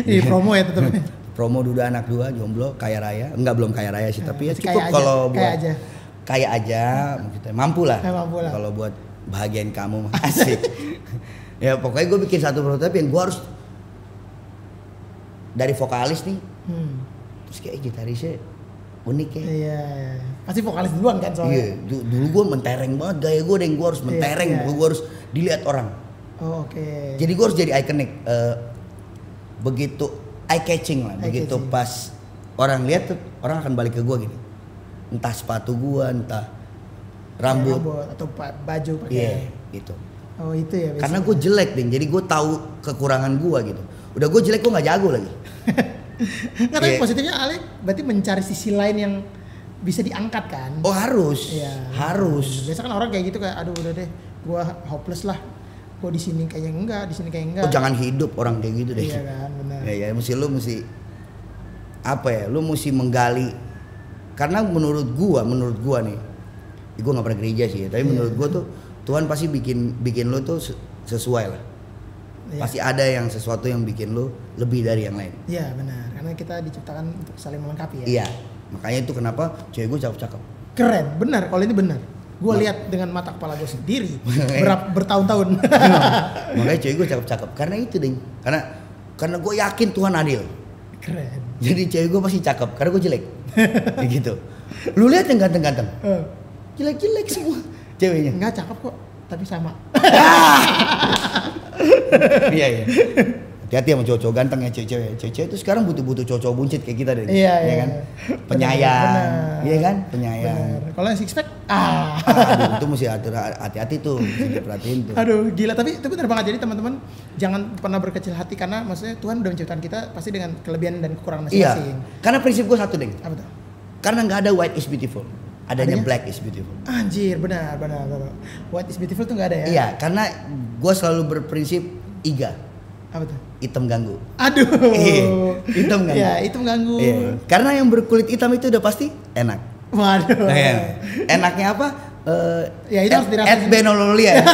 Ini promo ya tetap. Promo duda anak dua, jomblo, kaya raya. Enggak, belum kaya raya sih, tapi ya cukup kalau buat kaya aja, maksudnya mampu lah. Kalau buat bahagiain kamu asik. Ya pokoknya gue bikin satu prototipe yang gue harus dari vokalis nih. Terus kayak gitarisnya unik ya. Iya. Pasti vokalis duluan kan soalnya. Iya, dulu gue mentereng banget gaya gue, gue harus mentereng, gue harus dilihat orang. Oh, oke. Jadi gue harus jadi ikonik. Begitu eye catching lah, begitu pas orang lihat tuh orang akan balik ke gue gini, entah sepatu gue, entah rambut atau baju pakai. Iya, gitu. Oh itu ya. Biasanya. Karena gue jelek Deng, jadi gue tahu kekurangan gue gitu. Udah gue jelek gue nggak jago lagi. Nggak, tapi positifnya Ale berarti mencari sisi lain yang bisa diangkat kan? Oh harus, harus. Biasa kan orang kayak gitu kayak, aduh udah deh, gue hopeless lah. Gue di sini kayaknya enggak, di sini kayak enggak. Oh jangan hidup orang kayak gitu deh. Iya kan, benar. Ya lu mesti apa ya? Lu mesti menggali. Karena menurut gua nih, gua nggak pernah gereja sih, tapi menurut gua tuh Tuhan pasti bikin lu tuh sesuai lah. Pasti ada yang sesuatu yang bikin lu lebih dari yang lain. Iya benar, karena kita diciptakan untuk saling melengkapi ya. Iya, makanya itu kenapa cewek gua cakep-cakep. Keren, benar. Kalau ini benar. Gue lihat dengan mata kepala gue sendiri bertahun-tahun. Makanya cewek gue cakep-cakep karena itu ding. Karena gue yakin Tuhan adil. Keren. Jadi cewek gue pasti cakep karena gue jelek. Kayak gitu. Lu lihat yang ganteng-ganteng. Jelek-jelek semua ceweknya. Enggak cakep kok, tapi sama. Iya. Hati-hati sama cowok-cowok ganteng ya, cewek-cewek. Cewek-cewek itu sekarang butuh cowok buncit kayak kita deh. Iya kan? Penyayang. Iya kan? Penyayang. Kalau yang six pack, aduh, itu mesti hati-hati tuh, mesti diperhatiin tuh. Aduh, gila, tapi itu benar banget. Jadi teman-teman jangan pernah berkecil hati karena maksudnya Tuhan udah menciptakan kita pasti dengan kelebihan dan kekurangan masing-masing. Iya. Karena prinsip gue satu, Deng. Apa tuh? Karena nggak ada white is beautiful. Adanya black is beautiful. Anjir, benar. White is beautiful tuh nggak ada ya? Iya, karena gue selalu berprinsip IGA. Apa tuh? Hitam ganggu. Aduh. Hitam ganggu. Iya, hitam ganggu. Iya. Karena yang berkulit hitam itu udah pasti enak. Waduh. Enaknya apa? Ya itu harus dirasain. Benololia.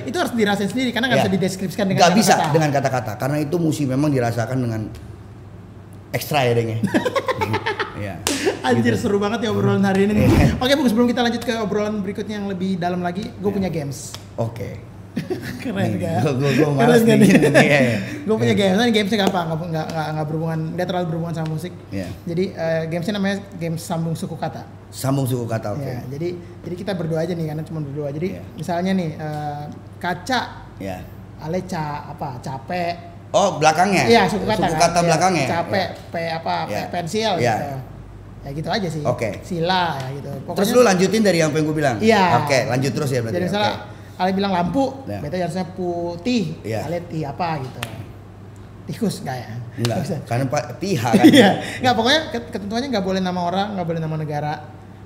Itu harus dirasain sendiri karena nggak bisa dideskripsikan dengan kata-kata. Gak bisa kata-kata. dengan kata-kata karena itu mesti memang dirasakan dengan ekstra ya, Deng ya. Iya. Anjir, seru banget ya obrolan hari ini. Oke, Bung, sebelum kita lanjut ke obrolan berikutnya yang lebih dalam lagi, gue punya games. Oke. Keren kan? Gue malas nih. Gue punya games, nah gamesnya gampang, nggak berhubungan, nggak terlalu berhubungan sama musik. Jadi gamesnya namanya game sambung suku kata. Sambung suku kata, oke. Jadi kita berdua aja nih, karena cuma berdua. Jadi misalnya nih kaca, aleca, apa, capek. Oh, belakangnya? Iya, suku kata. Suku kata belakangnya. Capek, pensil gitu. Ya gitu aja sih. Sila ya gitu. Pokoknya, terus lu lanjutin dari yang pengen gue bilang? Iya. Oke, lanjut terus ya berarti. Jadi misalnya Ale bilang lampu, berarti harusnya putih. Ale apa gitu. Tikus enggak ya? Enggak, karena piha kan. Iya. Enggak, pokoknya ketentuannya enggak boleh nama orang, enggak boleh nama negara.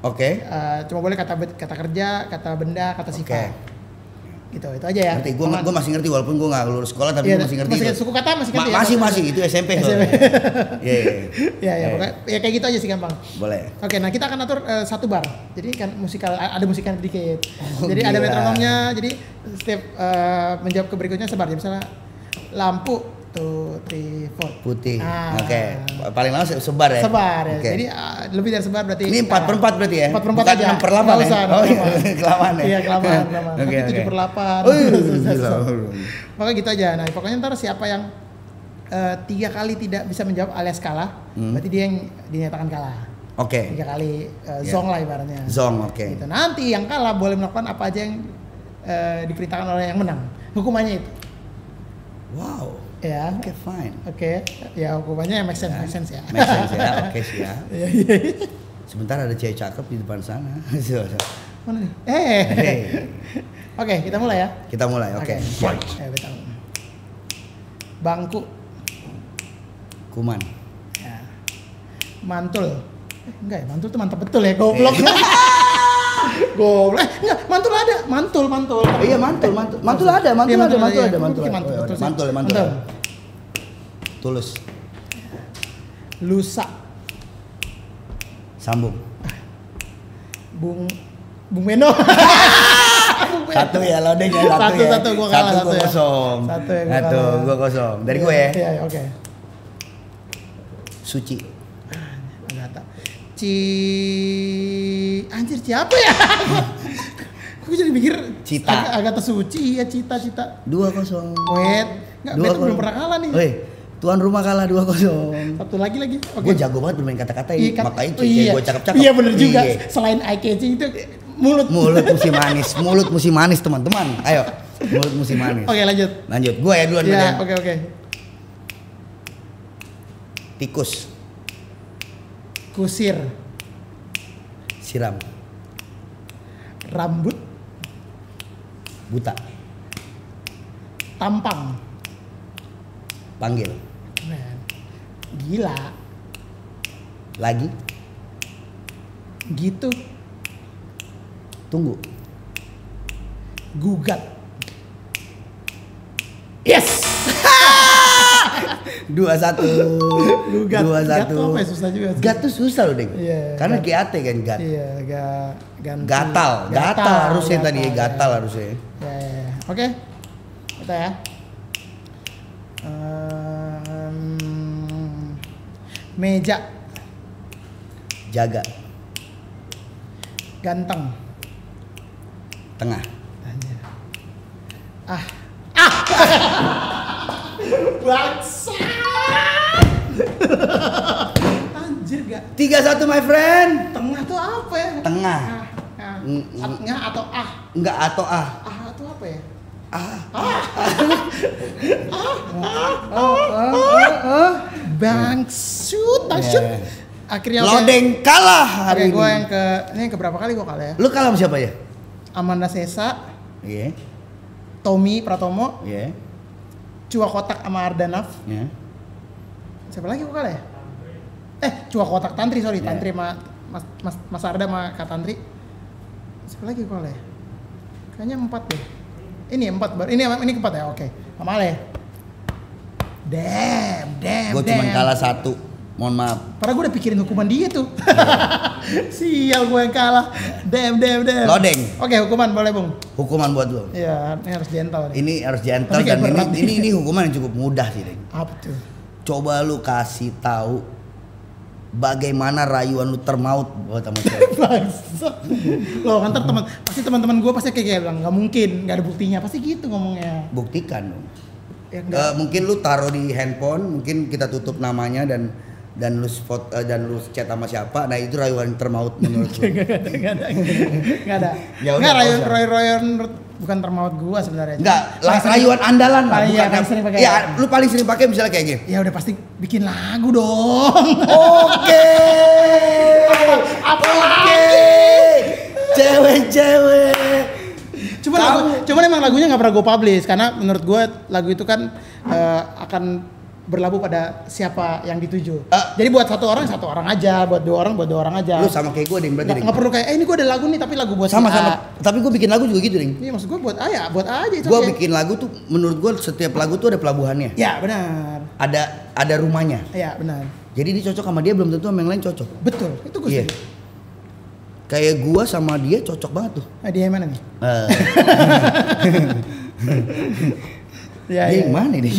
Oke. Cuma boleh kata kerja, kata benda, kata sifat. Gitu, itu aja ya. Ngerti, gue masih ngerti walaupun gue nggak lulus sekolah tapi gue masih ngerti. Suku kata masih ngerti masih itu SMP. Iya, pokoknya ya kayak gitu aja sih gampang. Boleh. Oke, nah kita akan atur satu bar. Jadi kan ada musikal sedikit. Jadi ada metronomnya. Jadi setiap menjawab ke berikutnya sebar. Jadi misalnya lampu 2, 3, 4 putih. Oke. Paling lama sebar ya. Sebar ya. Jadi lebih dari sebar berarti. Ini 4/4 berarti ya. 4/4 aja. 6/8 ya. Oh iya, kelamaan ya. Iya, kelamaan. Oke. 7/8. Oh iya. Pokoknya gitu aja. Nah, pokoknya ntar siapa yang 3 kali tidak bisa menjawab alias kalah, berarti dia yang dinyatakan kalah. Oke. 3 kali zong lah ibaratnya. Zong, oke. Gitu. Nanti yang kalah boleh melakukan apa aja yang diperintahkan oleh yang menang. Hukumannya itu. Wow. Ya. Oke, fine. Oke. Ya, hukumannya make sense ya. Make sense ya. Oke, siap. Sebentar ada cewek cakep di depan sana. Mana nih? Oke, kita mulai ya. Kita mulai, oke. Bangku. Kuman. Ya. Mantul. Enggak ya, mantul tuh mantap betul ya, goblok. Goblok. Enggak, mantul ada. Mantul. Iya, mantul ada. Mantul ada. Tulus. Lusa. Sambung. Bung Beno. Satu ya, loading ya. Satu gua kalah. Satu kosong. Gua kosong. Dari gue ya. Iya, oke. Suci. Agata. Anjir, siapa ya? Gue jadi mikir Cita. Agatha Suci ya, Cita. 2-0. Wait, enggak, belum pernah kalah nih. Woi, tuan rumah kalah 2-0. Satu lagi. Oke. Gue jago banget bermain kata-kata ya. Makanya gue cakep-cakep. Iya, bener juga. Selain eye catching itu mulut mesti manis teman-teman. Ayo, mulut mesti manis. Oke, lanjut. Gue ya duluan. Iya, oke. Tikus. Kusir. Siram. Rambut. Buta. Tampang. Panggil. Gila. Lagi. Gitu. Tunggu. Gugat. Yes. 2-1. Gugat. 2-1. Gat tuh apa ya, susah juga sih. Gat tuh susah loh, Deng. Iya, karena GAT kan gat. Iya, gatal harusnya tadi ya, gatal harusnya. Ya. Oke. Kita ya. Meja. Jaga. Ganteng. Tengah. Anjir. Bangsa. Anjir gak. 3-1 my friend. Tengah tuh apa ya? Tengah. Tengah atau Enggak atau atau apa ya? Bangsut. Yeah. Akhirnya Lodeng kalah hari gue ini. yang ke berapa kali gue kalah ya? Lu kalah sama siapa ya? Amanda Sesa, Iya. Tommy Pratomo, Iya. Cua Kotak sama Ardanaf. Iya. Siapa lagi gue kalah ya? Cua Kotak Tantri, sorry. Yeah. Tantri sama Mas Arda sama Kak Tantri. Siapa lagi gue kalah ya? Kayaknya 4 deh. Ini 4 baru. Ini keempat ya, oke. Sama Ale. Damn. Gue cuma kalah 1. Mohon maaf. Padahal gue udah pikirin hukuman dia tuh. Sial gue yang kalah. Damn. Lodeng. Oke, hukuman boleh Bung. Hukuman buat lo. Iya, ini harus gentle nih. Ini harus gentle Tapi kayak dan berat ini hukuman yang cukup mudah sih, Deng. Apa tuh? Coba lu kasih tahu bagaimana rayuan lu termaut buat sama cewek. Bangsat. Loh kan pasti teman-teman gue pasti kayak bilang nggak mungkin, nggak ada buktinya, pasti gitu ngomongnya. Buktikan dong. Ya, Mungkin lu taruh di handphone, mungkin kita tutup namanya dan lu spot dan lu chat sama siapa. Nah, itu rayuan termaut menurut lu. Nggak ada. Ya udah, Nggak nggak usah. rayuan bukan termaut gua sebenarnya. Enggak, rayuan andalan lah. Iya, Bukan paling sering pakai. ya, lu paling sering pakai misalnya kayak gini. Ya udah pasti bikin lagu dong. Oke. Apa Oke. Cewek-cewek. Cuman emang lagunya nggak pernah gue publish karena menurut gue lagu itu kan akan berlabuh pada siapa yang dituju. Jadi buat satu orang aja, buat dua orang aja. Lu sama kayak gue ding berarti. Nggak perlu kayak ini gue ada lagu nih tapi lagu buat sama. si A. Tapi gue bikin lagu juga gitu ding. Iya maksud gue buat aja itu. Gue bikin lagu tuh menurut gue setiap lagu tuh ada pelabuhannya. Ya benar. Ada rumahnya. Ya benar. Jadi dia cocok sama dia belum tentu sama yang lain cocok. Betul. Itu gue setuju. Kayak gua sama dia cocok banget tuh. Dia yang mana nih? Dia yang mana nih?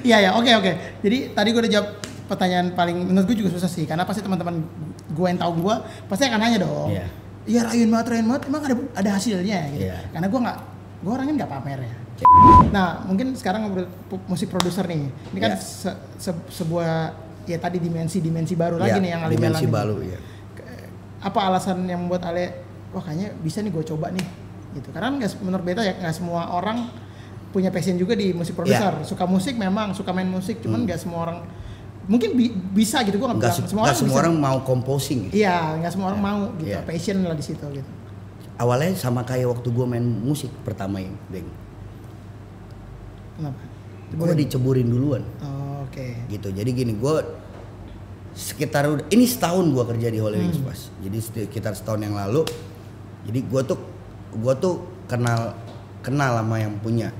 Iya, oke. Jadi tadi gue udah jawab pertanyaan paling menurut gue juga susah sih karena pasti teman-teman gue yang tahu gue pasti akan nanya dong. Iya rayun banget emang ada hasilnya gitu. Karena gue orangnya nggak pamer ya. Nah mungkin sekarang musik produser nih. Ini kan sebuah ya tadi dimensi baru lagi nih yang Ale bilang. Dimensi baru ya. Apa alasan yang membuat Ale wah kayaknya bisa nih gue coba nih gitu. Karena menurut beta ya nggak semua orang punya passion juga di musik produser. Suka musik memang suka main musik cuman nggak semua orang mungkin bisa gitu. Gue nggak semua orang mau composing. Iya nggak semua orang mau gitu. Passion lah di situ gitu. Awalnya sama kayak waktu gue main musik pertama ya, Beng. Kenapa? Gue diceburin duluan. Oke. Gitu. Jadi gini, gue sekitar ini setahun gue kerja di Holy Wings pas. Jadi sekitar setahun yang lalu. Jadi gue tuh kenal sama yang punya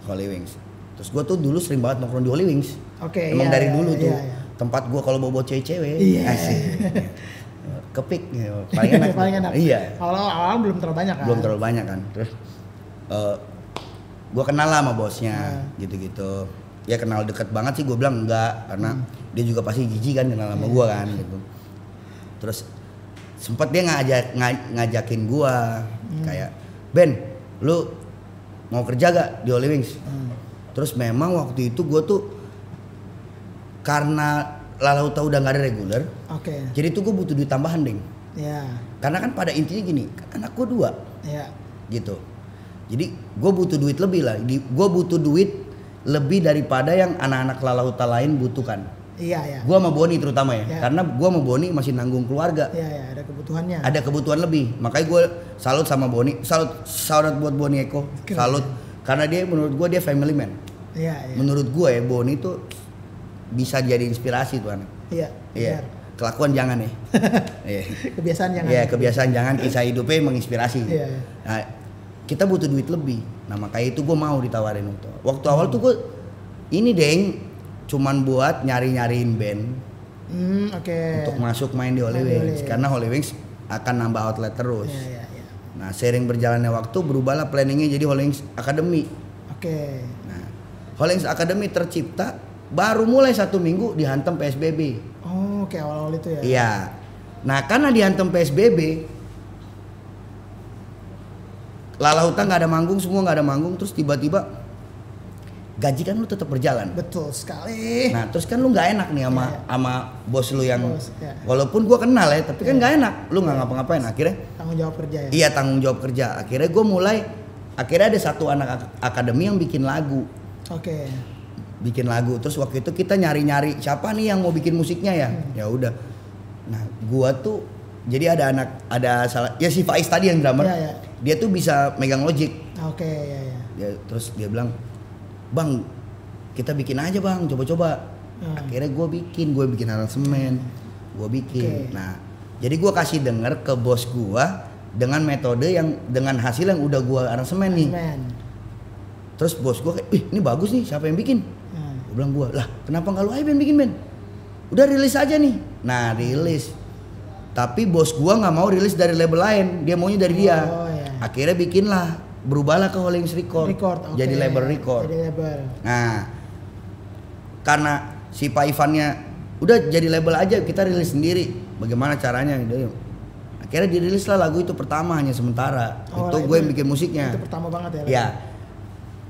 Holy Wings. Terus gue tuh dulu sering banget nongkrong di Holy Wings. Emang dari dulu tuh tempat gue kalau bawa cewek-cewek. Asik. Kepik gitu. Paling enak. Iya. Awal belum terlalu banyak kan. Belum terlalu banyak kan. Terus gue kenal lah sama bosnya gitu-gitu. Ya kenal deket banget sih gue bilang enggak karena dia juga pasti jijik kan kenal sama gue kan gitu. Terus sempat dia ngajakin gue kayak Ben, lu mau kerja gak di Holy Wings? Terus memang waktu itu gue tuh karena Lalauta udah nggak ada reguler, jadi tuh gue butuh duit tambahan ding. Karena kan pada intinya gini, kan anak gue 2, gitu. Jadi gue butuh duit lebih lah. Gue butuh duit lebih daripada yang anak-anak Lalauta lain butuhkan. Gue sama Boni terutama karena gue sama Boni masih nanggung keluarga. Ada kebutuhannya. Ada kebutuhan lebih, makanya gue salut sama Boni. Salut buat Boni Eko. Salut karena dia menurut gue dia family man. Menurut gue ya Boni tuh bisa jadi inspirasi tuh anak. Iya. Kelakuan jangan ya. Kebiasaan jangan. Iya, kebiasaan jangan, kisah hidupnya menginspirasi. Nah, kita butuh duit lebih. Nah, makanya itu gue mau ditawarin waktu awal tuh gue ini deng cuman buat nyariin band. Untuk masuk main di Holy Wings karena Holy Wings akan nambah outlet terus. Nah, sering berjalannya waktu berubahlah planningnya jadi Holy Wings Academy. Nah, Holy Wings Academy tercipta baru mulai 1 minggu dihantam PSBB. Awal-awal itu ya. Iya. Nah, karena dihantam PSBB, Lala Huta nggak ada manggung, semua nggak ada manggung, terus tiba-tiba gaji kan lu tetap berjalan. Betul sekali. Nah terus kan lu nggak enak nih sama bos lu yang walaupun gua kenal ya, tapi kan nggak enak, lu nggak ngapa-ngapain. Akhirnya tanggung jawab kerja ya. Iya tanggung jawab kerja. Akhirnya ada satu anak akademi yang bikin lagu. Oke. Bikin lagu, terus waktu itu kita nyari-nyari siapa nih yang mau bikin musiknya ya. Ya udah. Nah gua tuh jadi ada si Faiz tadi yang drummer. Ya. Dia tuh bisa megang Logic. Oke, ya. Terus dia bilang, "Bang, kita bikin aja bang, coba-coba." Akhirnya gue bikin aransemen, gue bikin. Nah, jadi gue kasih denger ke bos gue dengan metode yang dengan hasil yang udah gue aransemen nih. Terus bos gue kayak, ini bagus nih, siapa yang bikin? Gue bilang lah kenapa nggak lu aja yang bikin Ben? Udah rilis aja nih. Nah rilis. Tapi bos gue nggak mau rilis dari label lain, dia maunya dari dia. Akhirnya bikinlah, berubahlah ke Holy Wings Record. Jadi label record. Nah, karena si Pak Ivannya udah jadi label aja, kita rilis sendiri. Bagaimana caranya? Akhirnya dirilis lah lagu itu pertama hanya sementara. Itu gue yang bikin musiknya. Itu pertama banget ya. Ya.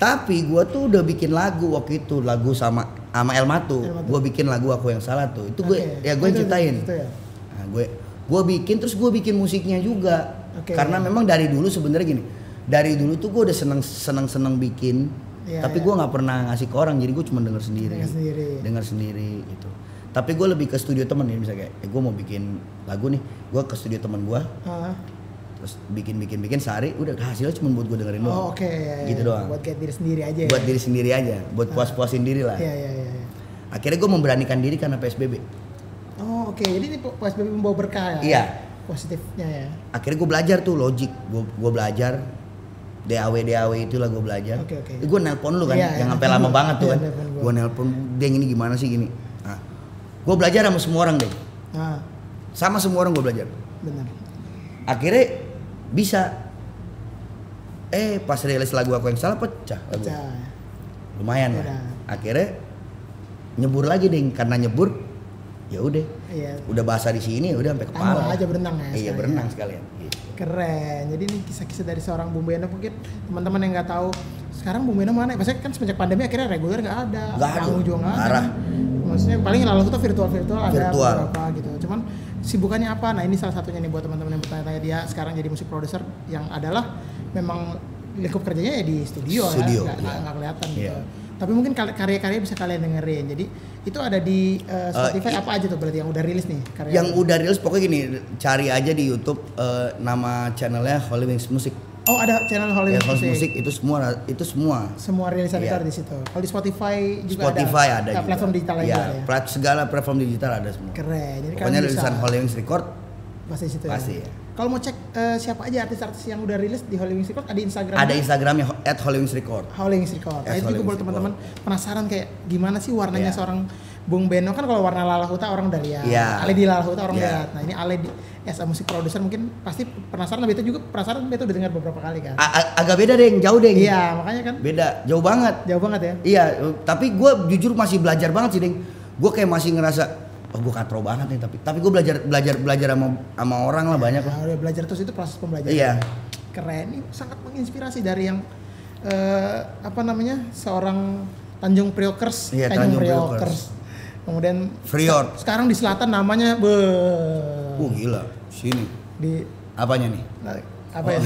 Tapi gue tuh udah bikin lagu waktu itu, lagu sama El Matu. Gue bikin lagu Aku Yang Salah tuh. Itu gue gue ceritain. Nah, gue bikin terus gue bikin musiknya juga. Karena memang dari dulu sebenarnya gini. Dari dulu tuh gue udah seneng bikin, tapi gue nggak pernah ngasih ke orang, jadi gue cuma denger sendiri gitu. Tapi gue lebih ke studio temen ya, misalnya kayak, gue mau bikin lagu nih, gue ke studio temen gue, terus bikin sehari, udah hasilnya cuma buat gue dengerin doang. Gitu doang. Buat diri sendiri aja. Buat diri sendiri aja, buat puas-puasin diri lah. Akhirnya gue memberanikan diri karena PSBB. Jadi ini PSBB membawa berkah ya? Iya. Positifnya ya. Akhirnya gue belajar tuh Logic, gue belajar. DAW itulah gue belajar. Gue nelpon lu kan, yang sampai lama banget tuh kan. Gue nelpon, Deng ini gimana sih gini. Nah, gue belajar sama semua orang Deng. Sama semua orang gue belajar. Benar. Akhirnya bisa. Pas rilis lagu Aku Yang Salah pecah lagu. Lumayan ya. Akhirnya nyebur lagi Deng, karena nyebur ya udah. Udah bahasa di sini udah sampai kepala. Tambah aja berenang ya. Iya berenang sekalian. Keren. Jadi ini kisah-kisah dari seorang Bung Beno, mungkin teman-teman yang nggak tahu sekarang Bung Beno mana? Maksudnya kan semenjak pandemi akhirnya reguler nggak ada. Panggung juga nggak ada. Maksudnya paling lalu itu virtual ada beberapa gitu. Cuman sibukannya apa? Nah ini salah satunya nih buat teman-teman yang bertanya-tanya, dia sekarang jadi musik produser yang adalah memang lingkup kerjanya ya di studio. Ya, nggak kelihatan gitu. Tapi mungkin karya-karya bisa kalian dengerin. Jadi itu ada di Spotify apa aja tuh berarti yang udah rilis nih karya? Yang udah rilis pokoknya gini, cari aja di YouTube nama channelnya Holy Wings Music. Oh ada channel Holy Wings Music itu semua. Semua rilisan itu ada di situ. Kalau di Spotify juga ada juga. Platform digital lain juga ya. Segala platform digital ada semua. Keren. Jadi pokoknya rilisan Holy Wings Record pasti situ. Pasti. Ya. Kalau mau cek siapa aja artis-artis yang udah rilis di Holy Wings Record, ada Instagram. Ada Instagramnya @HolyWingsRecord. Holy Wings Record. Nah, itu juga buat teman-teman penasaran kayak gimana sih warnanya seorang Bung Beno, kan kalau warna Lala Huta orang udah lihat. Ale di Lala Huta orang lihat. Nah, ini Ale as a musik producer mungkin pasti penasaran, Beto juga penasaran, Beto udah dengar beberapa kali kan. Agak beda deh, jauh deh. Iya, makanya kan. Beda, jauh banget. Jauh banget ya. Iya, tapi gue jujur masih belajar banget sih, Deng. Gue kayak masih ngerasa gue katro banget nih, tapi gue belajar sama orang lah banyak lah. Udah belajar terus, itu proses pembelajaran. Iya. Keren, ini sangat menginspirasi dari yang seorang Tanjung Priokers. Iya, Tanjung Priokers. Kemudian Priok. Sekarang di selatan namanya gila. Sini. Di apanya nih? Apa ya?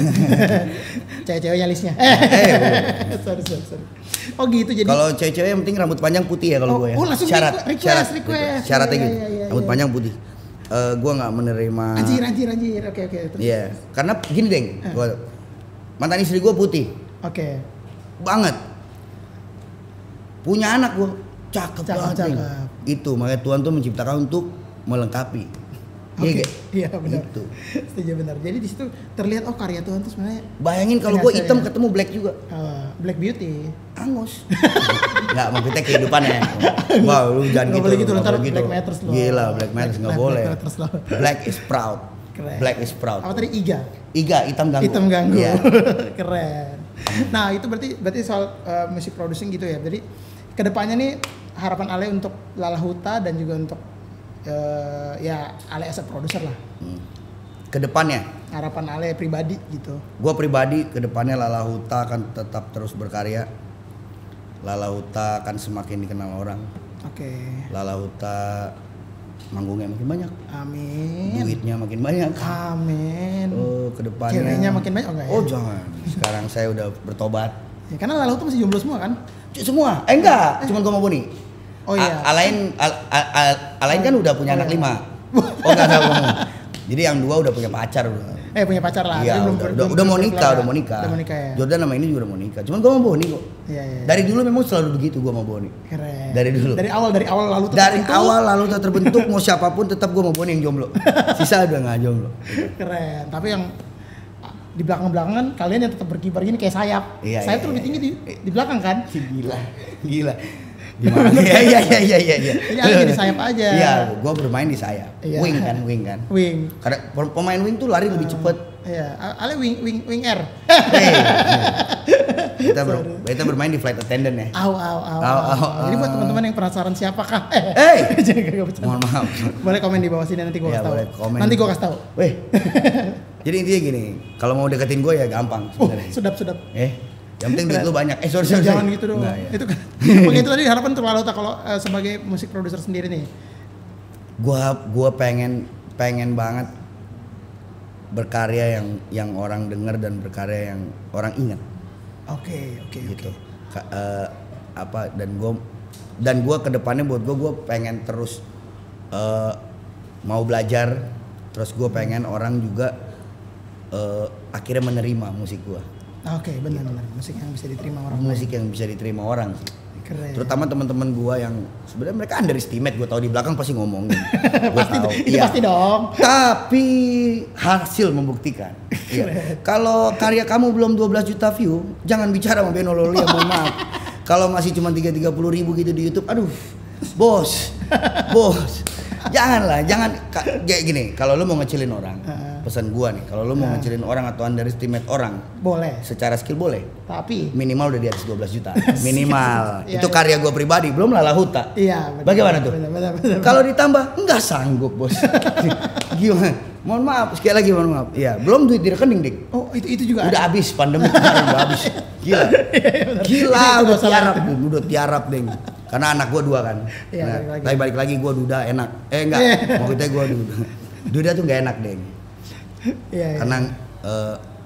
Cewek-ceweknya listnya. Sorry. Oh gitu jadi. Kalau cewek-cewek yang penting rambut panjang putih ya kalau gue ya. Langsung request. Syaratnya gitu. Rambut panjang putih. Gue nggak menerima. Anjir. Oke. Iya. Karena gini Deng. Mantan istri gue putih. Oke. Banget. Punya anak gue cakep banget. Itu makanya Tuhan tuh menciptakan untuk melengkapi. Iya benar. Gitu. Setuju benar. Jadi di situ terlihat karya Tuhan tuh sebenarnya. Bayangin kalau gue hitam ketemu black juga. Black beauty. Angus. Enggak, maksudnya kehidupannya. Wah, lu jangan gitu. Boleh gitu, ntar Black Matters loh. Gila, Black Matters enggak boleh. Black is proud. Keren. Black is proud. Apa tadi Iga, hitam ganggu. Hitam ganggu. Yeah. Keren. Nah, itu berarti soal music producing gitu ya. Jadi kedepannya nih harapan Ale untuk Lala Huta dan juga untuk Ale as a producer lah. Kedepannya harapan Ale pribadi gitu. Gue pribadi kedepannya Lala Huta akan tetap terus berkarya. Lala Huta akan semakin dikenal orang. Oke. Lala Huta manggungnya makin banyak. Amin. Duitnya makin banyak. Amin. Oh, kedepannya. Ceweknya makin banyak enggak ya? Oh jangan. Sekarang saya udah bertobat. Ya, karena Lala Huta masih jomblo semua kan? Semua? Enggak. Cuman gue mau Boni. Oh iya. Alain kan udah punya anak 5. Oh enggak tahu. Jadi yang 2 udah punya pacar udah. Punya pacar lah. Iya, udah mau nikah, udah mau nikah. Udah mau nikah ya. Jordan sama ini juga udah mau nikah. Cuman gua mau Boni kok. Iya. Dari dulu memang selalu begitu gua mau Boni. Keren. Dari dulu. Dari awal lalu Dari awal lalu terbentuk mau siapapun tetap gua mau Boni yang jomblo. Sisa udah enggak jomblo. Keren. Tapi yang di belakang-belakangan kalian yang tetap berkibar gini kayak sayap. Iya, sayap iya, tuh lebih tinggi di belakang kan? Gila. Gimana? Iya. Jadi Ale jadi sayap aja. Iya, gua bermain di sayap. Iya. Wing kan. Wing. Karena pemain wing tuh lari lebih cepet. Iya, Ale wing R. Kita bermain di flight attendant ya. Au. Jadi buat teman-teman yang penasaran siapakah? Mohon maaf. Boleh komen di bawah sini nanti gua kasih tahu. Boleh komen. Nanti gua kasih tahu. Weh. Jadi intinya gini, kalau mau deketin gue ya gampang sebenarnya. Sedap. Yang penting duit lu banyak. Sorry. Jangan gitu dong. Enggak, ya. Itu kan. Makanya itu tadi harapan untuk Lala Huta kalau sebagai musik produser sendiri nih. Gua pengen banget berkarya yang orang dengar dan berkarya yang orang ingat. Oke. Gitu. Dan gua kedepannya buat gua pengen terus mau belajar, terus gua pengen orang juga akhirnya menerima musik gua. Oke, benar. Musik yang bisa diterima orang. Musik yang bisa diterima orang sih. Keren. Terutama teman-teman gua yang sebenarnya mereka underestimate, gua tahu di belakang pasti ngomongin. Pasti tahu. Itu pasti dong. Tapi hasil membuktikan. Iya. Kalau karya kamu belum 12 juta view, jangan bicara sama Beno Loli ya, mohon maaf. Kalau masih cuma 30 ribu gitu di YouTube, aduh, bos. Jangan kayak gini. Kalau lu mau ngecilin orang, pesan gua nih, kalau lu mau ngecilin orang atau underestimate orang, boleh. Secara skill boleh. Tapi minimal udah di atas 12 juta. Minimal. Itu Iya. karya gua pribadi, belum Lala Huta. Iya, benar. Bagaimana tuh? Benar. Kalau ditambah enggak sanggup, Bos. Gimana? Mohon maaf, sekali lagi mohon maaf. Iya, belum duit di rekening, Dik. Oh, itu juga Udah ada. habis pandemi kemarin, udah habis. Gila. Itu Udah tiarap, Deng. Karena anak gua 2 kan. Iya, Nah, tapi balik lagi gua duda enak. Enggak, maksudnya gua duda. Duda tuh enggak enak, Deng. Iya. Karena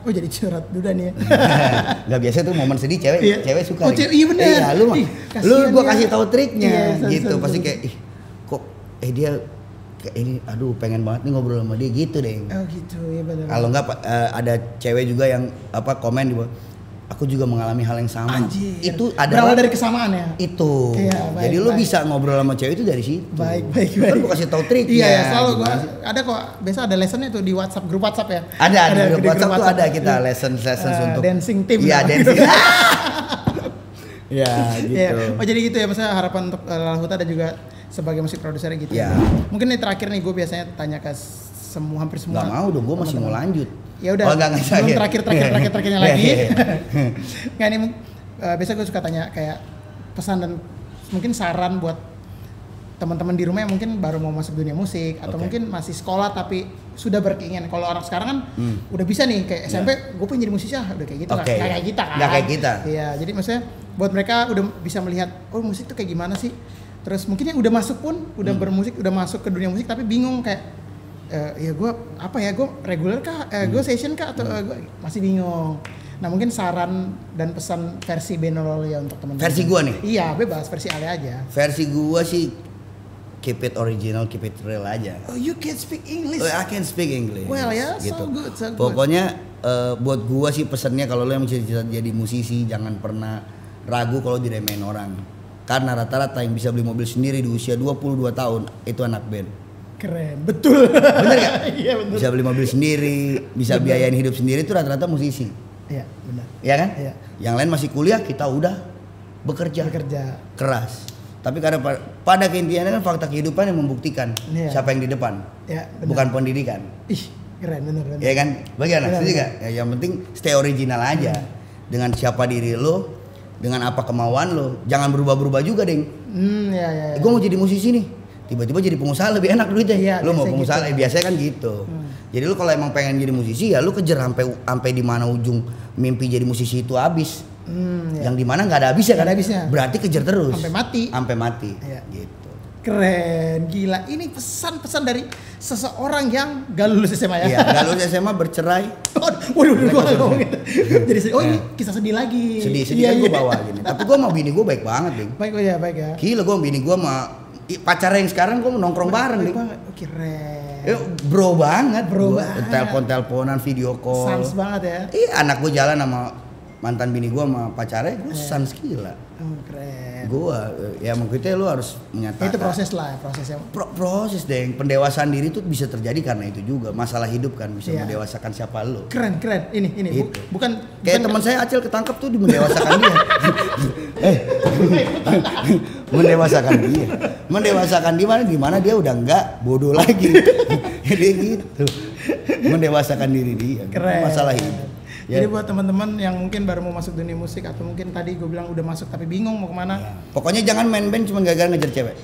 Oh, jadi curhat duda nih ya. Nggak biasa tuh momen sedih cewek suka. Oh, iya bener. Iya, lu gua kasih tahu triknya gitu. Pasti kayak kok dia kayak ini aduh pengen banget nih ngobrol sama dia gitu deh. Oh gitu, ya benar. Kalau enggak ada cewek juga yang komen di bawah, aku juga mengalami hal yang sama. Anjir. Itu berawal adalah dari kesamaan ya. itu. Iya, baik, jadi lu baik. bisa ngobrol sama cewek itu dari situ. Baik. Kan gua kasih tahu triknya. Iya, selalu gua gimana sih? ada kok. Biasa ada lessonnya tuh di WhatsApp, grup WhatsApp ya. Ada di di grup WhatsApp tuh ada Iya. kita lessons untuk dancing team. Iya, lah. dancing. Ya, gitu. Iya. Oh, jadi gitu ya, maksudnya harapan untuk Lala Huta dan juga sebagai musik produser gitu. Ya. Mungkin nih terakhir nih gue biasanya tanya ke hampir semua. Nggak mau dong, gue masih mau lanjut. Ya udah. Oh, enggak, belum terakhirnya lagi. Iya. Nggak ini biasa gue suka tanya kayak pesan dan mungkin saran buat teman-teman di rumah yang mungkin baru mau masuk dunia musik atau mungkin masih sekolah tapi sudah berkeinginan. Kalau orang sekarang kan udah bisa nih kayak SMP, gue pengen jadi musisi udah kayak gitu lah. Kayak kita kan. Nggak kayak kita. Iya, jadi maksudnya buat mereka udah bisa melihat oh musik tuh kayak gimana sih. Terus mungkin yang udah masuk pun udah bermusik, udah masuk ke dunia musik tapi bingung kayak ya gue apa ya, gue reguler kah, gue session kah atau gue masih bingung. Nah mungkin saran dan pesan versi Beno Loli ya untuk teman-teman. Versi gue nih? Iya, bebas, versi Ale aja. Versi gue sih keep it original, keep it real aja. Oh, you can speak English. I can speak English. Well ya, gitu. so good. Pokoknya buat gue sih pesannya kalau lo yang cita-cita jadi musisi jangan pernah ragu kalau diremehin orang. Karena rata-rata yang bisa beli mobil sendiri di usia 22 tahun itu anak band. Keren, betul. Bener gak? Iya betul. Bisa beli mobil sendiri, bisa biayain hidup sendiri itu rata-rata musisi. Iya benar. Iya kan? Iya. Yang lain masih kuliah, kita udah bekerja keras. Tapi karena pada keintiannya kan fakta kehidupan yang membuktikan siapa yang di depan. Iya, bukan pendidikan. Ih, keren bener. Iya kan? Bagaimana? Setuju gak? Ya, yang penting stay original aja. Dengan siapa diri lo, dengan apa kemauan lo. Jangan berubah-berubah juga, Deng. Iya. Gue mau jadi musisi nih. tiba-tiba jadi pengusaha lebih enak duitnya. Iya, Lu mau biasanya pengusaha gitu. biasanya kan gitu. Jadi lu kalau emang pengen jadi musisi ya lu kejar sampai di mana ujung mimpi jadi musisi itu habis. Iya. Yang di mana nggak ada habisnya kan? Nggak ada habisnya. Berarti kejar terus. Sampai mati. Sampai mati. Iya. Gitu. Keren, gila. Ini pesan-pesan dari seseorang yang gak lulus SMA ya. Iya, nggak lulus SMA bercerai. Waduh, gua ngomong gitu. Jadi ini kisah sedih lagi. Sedih Iya, kan gue iya. bawa gini. Tapi gue sama bini gue baik banget, Ding. Baik, oh ya, baik ya. Gila gue sama bini gue sama pacarnya yang sekarang gue nongkrong bareng, Baik Ding. banget. Oh, keren. Bro banget. Bro Gua banget. Telepon-teleponan, video call. Sans banget ya. Iya, anak gue jalan sama mantan bini gue sama pacarnya, gue sans gila. Oh, keren. Gue ya maksudnya lu harus menyatakan. Itu proses lah, prosesnya. Proses deh, pendewasaan diri itu bisa terjadi karena itu juga masalah hidup kan bisa Iya. mendewasakan siapa lu. Keren. Ini Gitu. bukan Kayak teman saya Acil ketangkep tuh mendewasakan dia. Mendewasakan dia. Mendewasakan di mana dia udah enggak bodoh lagi. Jadi gitu. Mendewasakan diri dia. Keren. Masalah hidup. Jadi Ya. buat teman-teman yang mungkin baru mau masuk dunia musik atau mungkin tadi gue bilang udah masuk tapi bingung mau kemana, Pokoknya jangan main band cuma gara-gara ngejar cewek.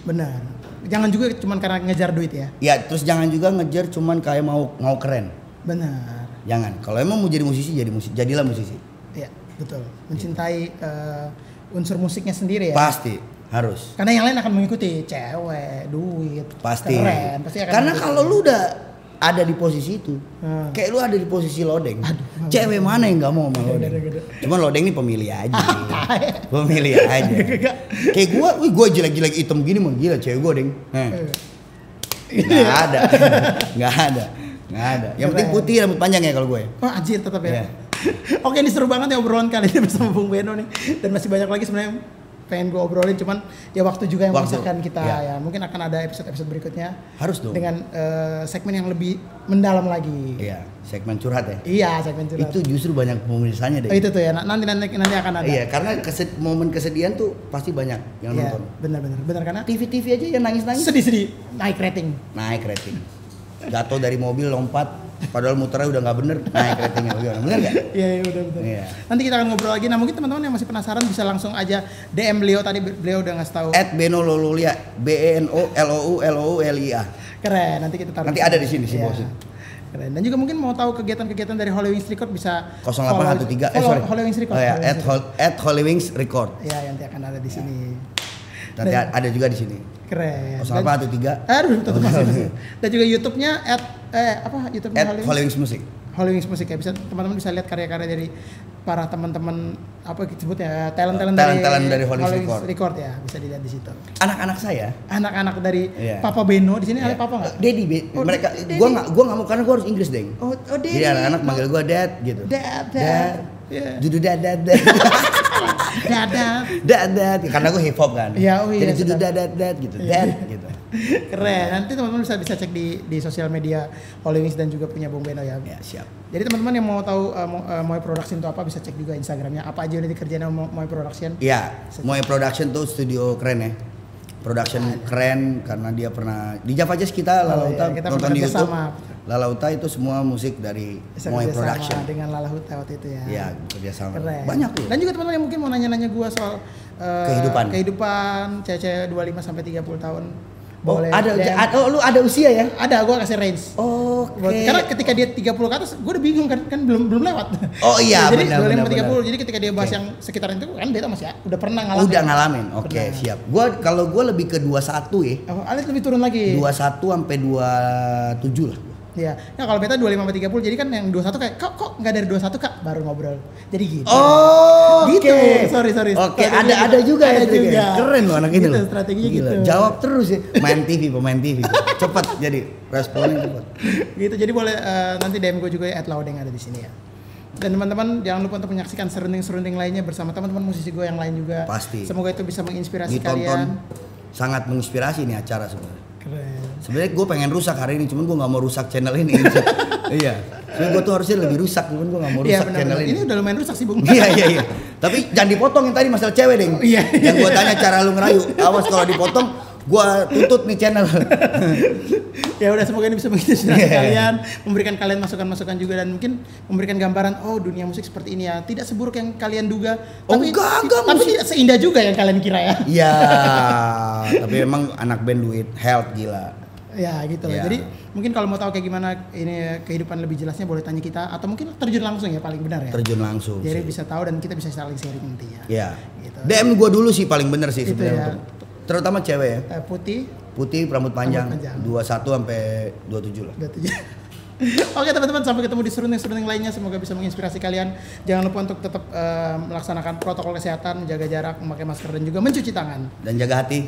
benar. Jangan juga cuma karena ngejar duit ya. Ya, terus jangan juga ngejar cuman kayak mau keren. Benar. Jangan. Kalau emang mau jadi musisi, jadilah musisi. Iya, betul. Mencintai unsur musiknya sendiri ya. Pasti harus. Karena yang lain akan mengikuti cewek, duit, Pasti. keren. Pasti akan Karena mengikuti. kalau lu udah ada di posisi itu, kayak lu ada di posisi lodeng. Cewek mana yang nggak mau sama lodeng? Cuman lodeng ini pemilih aja. Pemilih aja. Kayak gua jelek-jelek hitam gini mah gila cewek gua, Deng. Nggak ada. Nggak ada. Yang penting putih rambut panjang ya kalau gue. Wah, anjir tetap ya. Iya. Oke, ini seru banget ya obrolan kali ini bersama Bung Beno nih. Dan masih banyak lagi sebenarnya pengen gue obrolin, cuman ya waktu juga yang memisahkan kita ya. Mungkin akan ada episode-episode berikutnya. Harus dong. Dengan segmen yang lebih mendalam lagi. Iya, segmen curhat ya. Iya, segmen curhat. Itu justru banyak pemirsaannya deh. Oh, itu tuh ya. Nanti akan ada. Iya, karena momen kesedihan tuh pasti banyak yang Iya, nonton. benar karena TV aja yang nangis-nangis sedih naik rating. naik rating. Jatuh dari mobil lompat, padahal muternya udah nggak bener, naik ratingnya. Bener nggak? Iya, benar. Iya. Nanti kita akan ngobrol lagi. Nah, mungkin teman-teman yang masih penasaran bisa langsung aja DM beliau, tadi beliau udah ngasih tahu. @Beno Lolulia, BENOLOULIA. Keren, nanti kita taruh. Nanti ada di sini sih, Iya. bos. Keren. Dan juga mungkin mau tahu kegiatan-kegiatan dari Holy Wings Record bisa 0813 follow Holy Wings Record. Oh ya, Holy Wings Record. Holy Wings Record. Ya, nanti akan ada di sini. Nanti ada juga di sini. Keren. 0813 Aduh, tutup masih. Dan juga YouTube-nya YouTube-nya Holy Wings Music. Holy Wings Music ya. Bisa teman-teman bisa lihat karya-karya dari para teman-teman disebutnya talent-talent dari Holy Wings Record ya. Bisa dilihat di situ. Anak-anak saya, Anak-anak dari Iya. Papa Beno di sini ada ya, Papa nggak? Daddy, Oh, mereka Daddy. gua nggak mau karena gua harus Inggris, Deng. Oh, Daddy. Jadi anak-anak manggil gua Dad gitu. Dad. Iya. Dudu dad. Dad. Karena gue hip hop kan. Iya, oh iya, Jadi dudu sedap. dad gitu. Iya. Dad gitu. Keren. Nanti teman-teman bisa cek di sosial media Holy Wings dan juga punya Bung Beno ya. Ya, siap. Jadi teman-teman yang mau tahu Moy Production itu apa bisa cek juga Instagramnya. Apa aja udah dikerjain sama Moy Production. Iya, Moy Production tuh studio keren ya. Production keren karena dia pernah di Java Jazz kita Lalauta kita nonton di bekerja YouTube. sama. Lalauta itu semua musik dari Bisa Moy kerjasama Production. dengan Lala Huta waktu itu ya. Iya, kerjasama. Keren. Banyak tuh. Dan juga teman-teman yang mungkin mau nanya-nanya gua soal kehidupan cewek 25 sampai 30 tahun. Boleh. Lu ada usia ya? Ada, gua kasih range. Oke. Karena ketika dia 30 ke atas, gue udah bingung kan belum lewat. Oh iya, jadi benar. 30. Jadi ketika dia bahas yang sekitaran itu kan dia masih udah pernah ngalamin. Udah ngalamin. Oke, Pernah. siap. Kalau gua lebih ke 21 ya. Alit lebih turun lagi. 21 sampai 27 lah. Iya. Nah, kalau beta 25 sampai 30 jadi kan yang 21 kayak kok enggak dari 21 Kak baru ngobrol. Jadi gitu. Oh, gitu. oke. Sorry. Oke, Strateginya ada gitu. juga Ada ya. juga. Keren loh anak ini Gitu, loh. strateginya Gila, gitu. jawab terus ya. Pemain TV. Cepet jadi responnya cepet. Gitu. Jadi boleh nanti DM gue juga @laudeng ada di sini ya. Dan teman-teman jangan lupa untuk menyaksikan serunding lainnya bersama teman-teman musisi gue yang lain juga. Pasti. Semoga itu bisa menginspirasi Ditonton kalian. sangat menginspirasi nih acara sebenarnya. Keren. Sebenarnya gue pengen rusak hari ini, cuman gue nggak mau rusak channel ini. Iya. Sebenarnya gue tuh harusnya lebih rusak, cuman gue nggak mau Iya, rusak benar, channel benar. ini. Ini udah lumayan rusak sih, Bung. Iya. Tapi jangan dipotong yang tadi masalah cewek, Deng. Iya. Yang gue tanya cara lu ngerayu. Awas kalau dipotong, gua tutup nih channel. Ya udah, semoga ini bisa menginspirasi kalian, memberikan kalian masukan-masukan juga, dan mungkin memberikan gambaran, oh dunia musik seperti ini ya, tidak seburuk yang kalian duga, tapi tidak seindah juga yang kalian kira ya. Iya, tapi memang anak band duit health gila. Ya gitu lah. Jadi mungkin kalau mau tahu kayak gimana ini kehidupan lebih jelasnya, boleh tanya kita, atau mungkin terjun langsung ya, paling benar ya. Terjun langsung. Jadi bisa tahu dan kita bisa saling sharing nantinya. Iya. Gitu. DM gua dulu sih paling benar sih sebenarnya. Ya. Terutama cewek ya. Putih, rambut panjang. 21 sampai 27 lah. 27. Oke teman-teman, sampai ketemu di surrounding lainnya. Semoga bisa menginspirasi kalian. Jangan lupa untuk tetap melaksanakan protokol kesehatan, menjaga jarak, memakai masker, dan juga mencuci tangan. Dan jaga hati.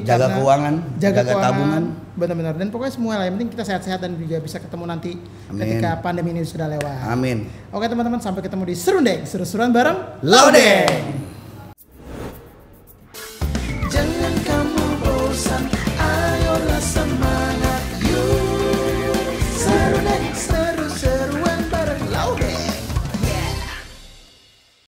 Jaga keuangan, jaga tabungan. Benar-benar. Dan pokoknya semua lah. Yang penting kita sehat-sehat dan juga bisa ketemu nanti. Amin. Ketika pandemi ini sudah lewat. Amin. Oke teman-teman, sampai ketemu di Serundeng, seru-seruan bareng Laudeng.